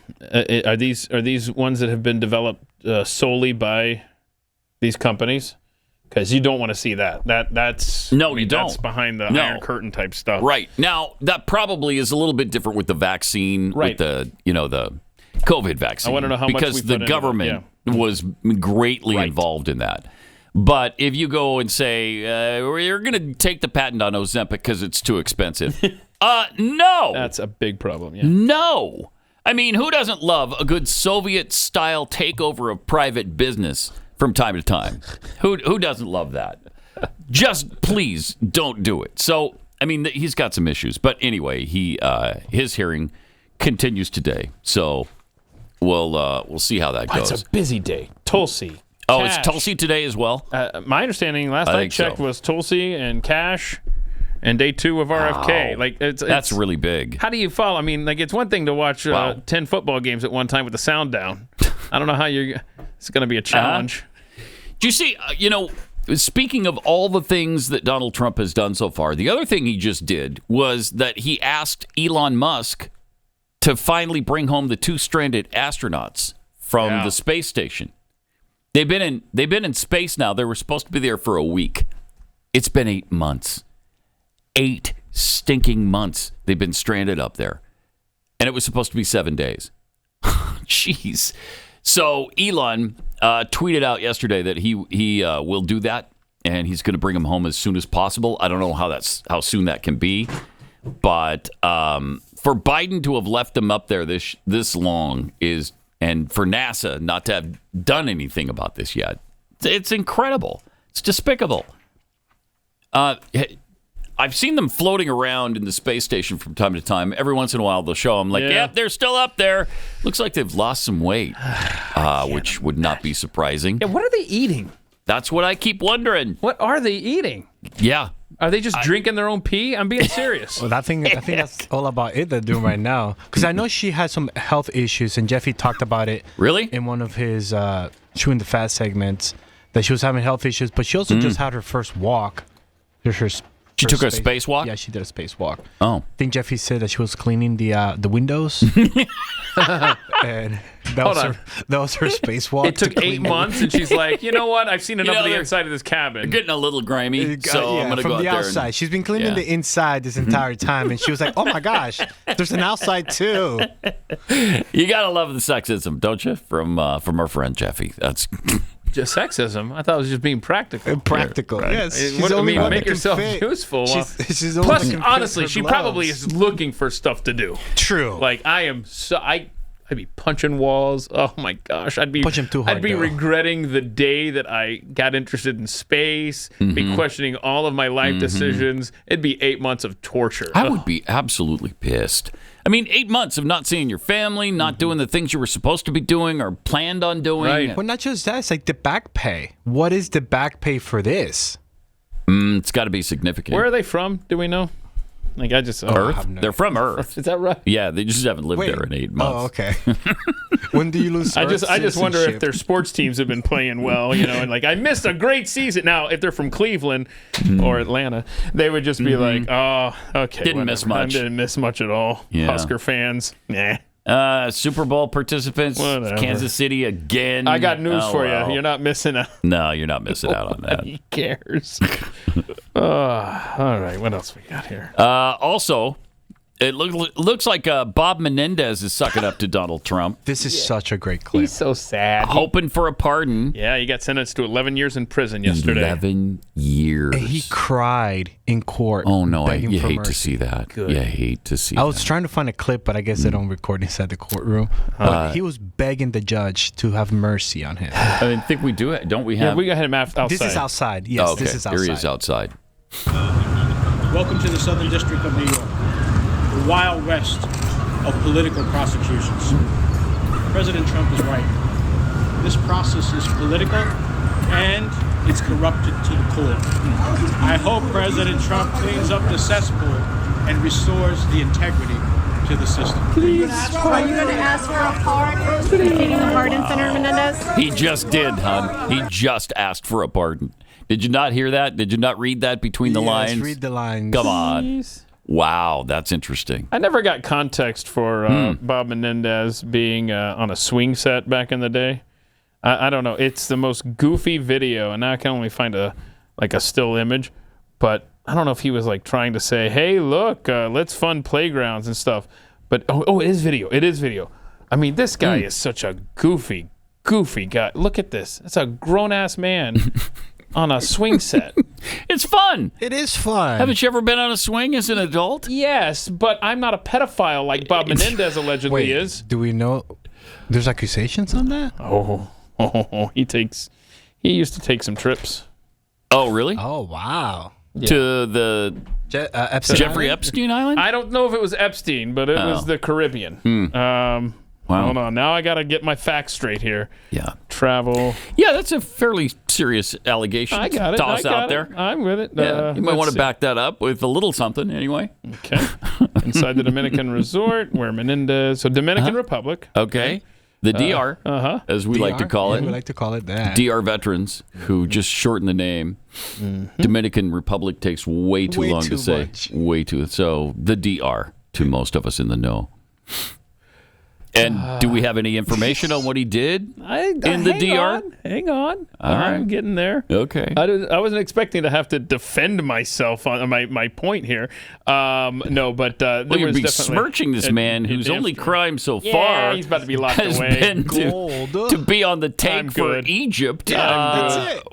Are these ones that have been developed solely by these companies? Because you don't want to see that. That's you don't. That's behind the Iron Curtain type stuff. Right. Now, that probably is a little bit different with the vaccine, with the COVID vaccine. I want to know how much because the government was greatly involved in that. But if you go and say, we're going to take the patent on Ozempic because it's too expensive. No. That's a big problem, yeah. No. I mean, who doesn't love a good Soviet-style takeover of private business from time to time? Who doesn't love that? Just please don't do it. So, I mean, he's got some issues. But anyway, his hearing continues today. So we'll see how that goes. It's a busy day. Tulsi. Oh, Cash. it's Tulsi today as well? My understanding last I checked was Tulsi and Cash and day 2 of RFK. Wow. Like that's really big. How do you follow? I mean, like it's one thing to watch 10 football games at one time with the sound down. I don't know how it's going to be a challenge. Do you see, speaking of all the things that Donald Trump has done so far, the other thing he just did was that he asked Elon Musk to finally bring home the 2 stranded astronauts from the space station. They've been in space now. They were supposed to be there for a week. It's been 8 months. 8 stinking months they've been stranded up there. And it was supposed to be 7 days. Jeez. So Elon tweeted out yesterday that he will do that, and he's going to bring them home as soon as possible. I don't know how soon that can be. But for Biden to have left them up there this long and for NASA not to have done anything about this yet, it's incredible. It's despicable. I've seen them floating around in the space station from time to time. Every once in a while, they'll show them yep, they're still up there. Looks like they've lost some weight, which would not be surprising. Yeah, what are they eating? That's what I keep wondering. What are they eating? Yeah. Are they just drinking their own pee? I'm being serious. Well, I think that's all about it they're doing right now. Because I know she has some health issues, and Jeffy talked about it. Really? In one of his Chewing the Fat segments, that she was having health issues, but she also just had her first walk. She took a space walk? Yeah, she did a space walk. Oh. I think Jeffy said that she was cleaning the windows. And that was her space walk. It took 8 months, and she's like, you know what? I've seen enough of the inside of this cabin. Getting a little grimy, so I'm going to go out there. From the outside. She's been cleaning the inside this entire time, and she was like, oh my gosh, there's an outside too. You got to love the sexism, don't you? From our friend Jeffy. That's... Just sexism. I thought it was just being practical. Practical, right. Yes. What, I mean, make yourself useful. She's plus, honestly, she probably is looking for stuff to do. True. Like I'd be punching walls. Oh my gosh, I'd be punching too hard. I'd be regretting the day that I got interested in space. Be questioning all of my life decisions. It'd be 8 months of torture. I would be absolutely pissed. I mean, 8 months of not seeing your family, not doing the things you were supposed to be doing or planned on doing. Right. Well, not just that. It's like the back pay. What is the back pay for this? It's got to be significant. Where are they from? Do we know? Like Earth. They're from Earth. Is that right? Yeah, they just haven't lived there in 8 months. Oh, okay. When do you lose? I just wonder if their sports teams have been playing well, and like I missed a great season. Now, if they're from Cleveland or Atlanta, they would just be like, "Oh, okay, didn't miss much. I didn't miss much at all." Yeah. Husker fans, nah. Super Bowl participants, Whatever. Kansas City again. I got news for you. You're not missing out. No, you're not missing out on that. Who cares? All right, what else we got here? Also, it looks like Bob Menendez is sucking up to Donald Trump. This is such a great clip. He's so sad. Hoping for a pardon. Yeah, he got sentenced to 11 years in prison yesterday. 11 years. And he cried in court. Oh, no. begging You for hate mercy. to see that. Good. You hate to see I that. was trying to find a clip, but I guess they don't record inside the courtroom. He was begging the judge to have mercy on him. I think we do it. Don't we have? Yeah, we got him outside. This is outside. Yes, okay. this is outside. Here he is outside. Welcome to the Southern District of New York, the Wild West of political prosecutions. President Trump is right. This process is political and it's corrupted to the core. I hope President Trump cleans up the cesspool and restores the integrity to the system. Are you going to ask for a pardon? Taking a pardon, Senator Menendez? He just did, hon. He just asked for a pardon. Did you not hear that? Did you not read that between the lines? Read the lines. Come on. Wow, that's interesting. I never got context for Bob Menendez being on a swing set back in the day. I don't know. It's the most goofy video, and now I can only find a still image. But I don't know if he was like trying to say, "Hey, look, let's fund playgrounds and stuff." But it is video. It is video. I mean, this guy is such a goofy guy. Look at this. It's a grown ass man. On a swing set. It's fun. It is fun. Haven't you ever been on a swing as an adult? Yes, but I'm not a pedophile like Bob Menendez allegedly is. Do we know there's accusations on that? He used to take some trips. Oh, really? Oh, wow. Yeah. To the Jeffrey Epstein Island? I don't know if it was Epstein, but it was the Caribbean. Wow. Hold on. Now I got to get my facts straight here. Yeah. Travel. Yeah, that's a fairly serious allegation. I got it. Toss out there. I'm with it. Yeah, you might want to back that up with a little something anyway. Okay. Inside the Dominican resort where Menendez. So Dominican Republic. Okay. The DR, as we like to call it. We like to call it that. DR veterans, who just shorten the name. Dominican Republic takes way too long to say. Way too. So the DR, to most of us in the know. And do we have any information on what he did in the DR? Hang on. All right. I'm getting there. Okay. I wasn't expecting to have to defend myself on my point here. No, but there you're was besmirching this man whose only crime so Yeah, far he's about to be locked has away. been to be on the take for Egypt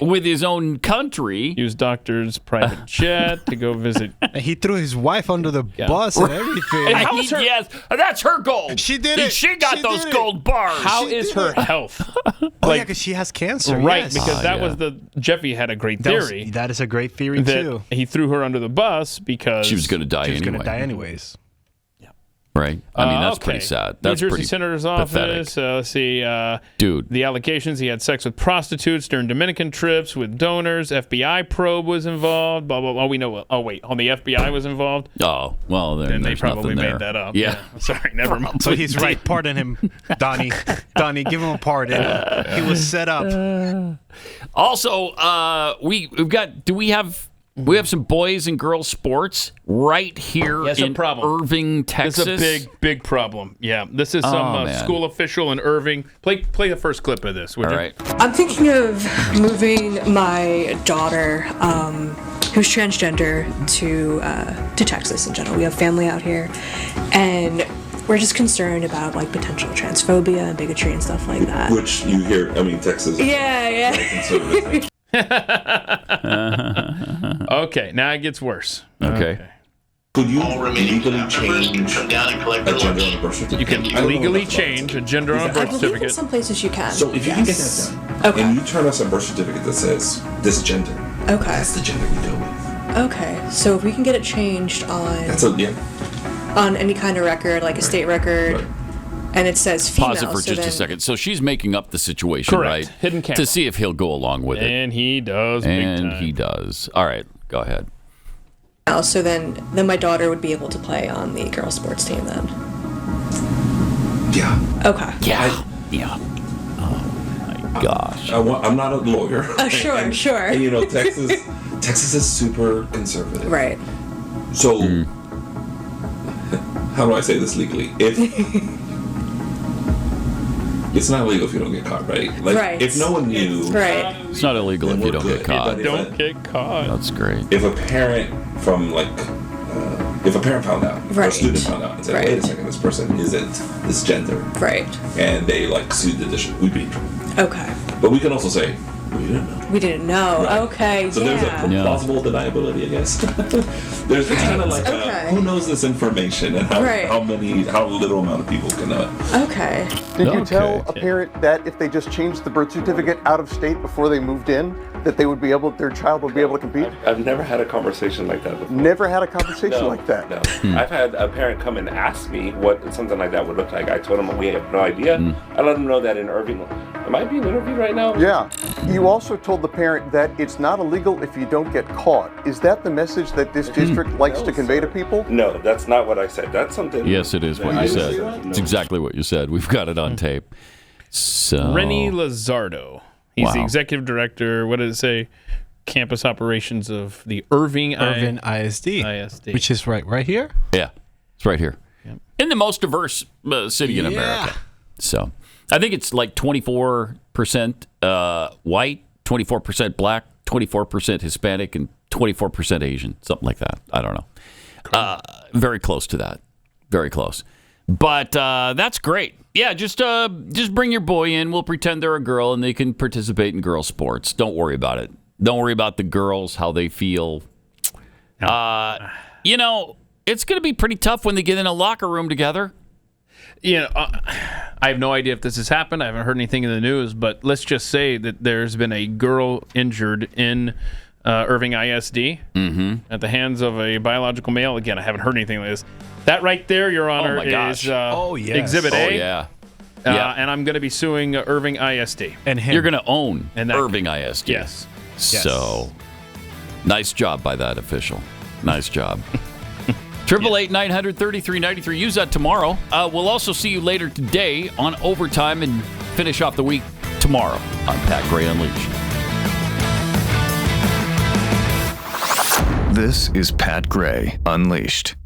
with his own country. Use doctor's private jet to go visit. And he threw his wife under the bus and everything. And yes, that's her gold. She did it. She got those gold bars. How is her health? Yeah, because she has cancer. Right, yes. because that was Jeffy had a great theory. That is a great theory, too. He threw her under the bus because she was going to die She was anyway. going to die anyways. Right? I mean, that's pretty sad. That's New Jersey pretty Senator's pathetic. office. Let's see. Dude. The allegations he had sex with prostitutes during Dominican trips with donors. FBI probe was involved. Blah, blah, blah. We know. Oh, wait. The FBI was involved? Oh, well, then they there's probably nothing there. made that up. Yeah. Sorry, never mind. So he's right. Pardon him, Donnie. Donnie, give him a pardon. He was set up. Also, we've got. We have some boys and girls sports right here in Irving, Texas. This is a big problem. Yeah, this is some school official in Irving. Play the first clip of this, would you? All right. I'm thinking of moving my daughter, who's transgender, to Texas in general. We have family out here, and we're just concerned about potential transphobia and bigotry and stuff like that. Which you hear, Texas. Yeah. Okay, now it gets worse. Okay. Could you legally change a gender on a birth certificate? You can legally change a gender on a birth I believe in certificate. some places you can. So if you can get that done, and you turn us a birth certificate that says this gender, that's the gender we deal with. Okay, so if we can get it changed on on any kind of record, like a state record, and it says female. Pause it for just a second. So she's making up the situation, Correct. right? Hidden camera. To see if he'll go along with it. And he does. Big time. He does. All right, go ahead. So then my daughter would be able to play on the girls' sports team then. Yeah. Okay. Yeah. Oh my gosh. I'm not a lawyer. Oh, sure. And Texas is super conservative. Right. So, how do I say this legally? It's not illegal if you don't get caught, right? Right. If no one knew, right. It's not illegal if you don't get caught. Don't get caught. That's great. If a parent found out, or a student found out, and said, "Wait a second, this person isn't this gender," right? And they sued the district, we'd be in trouble. Okay. But we can also say, we didn't know. We didn't know. Right. Okay. So there's a plausible deniability, I guess. It's kind of like who knows this information and how little amount of people can know it. Okay. Did you tell a parent that if they just changed the birth certificate out of state before they moved in, that their child would be able to compete? I've never had a conversation like that before. Never had a conversation like that? No. I've had a parent come and ask me what something like that would look like. I told them we have no idea. I let them know that in Irving. Am I being interviewed right now? Yeah. You also told the parent that it's not illegal if you don't get caught. Is that the message that this district likes to convey to people? No, that's not what I said. That's something. Yes, it is what you said. It's exactly what you said. We've got it on tape. So Rennie Lizardo. He's the executive director. What does it say? Campus operations of the Irving ISD, which is right here. Yeah, it's right here in the most diverse city in America. So I think it's like 24% white, 24% black, 24% Hispanic, and 24% Asian, something like that. I don't know. Very close to that. Very close. But that's great. Yeah, just bring your boy in. We'll pretend they're a girl and they can participate in girl sports. Don't worry about it. Don't worry about the girls, how they feel. You know, it's going to be pretty tough when they get in a locker room together. You know, I have no idea if this has happened. I haven't heard anything in the news, but let's just say that there's been a girl injured in Irving ISD at the hands of a biological male. Again, I haven't heard anything like this. That right there, Your Honor, is Exhibit A. Oh, yeah. And I'm going to be suing Irving ISD. And him. You're going to own Irving ISD. Yes. So, nice job by that official. Nice job. 888-900-3393. Use that tomorrow. We'll also see you later today on Overtime and finish off the week tomorrow on Pat Gray Unleashed. This is Pat Gray Unleashed.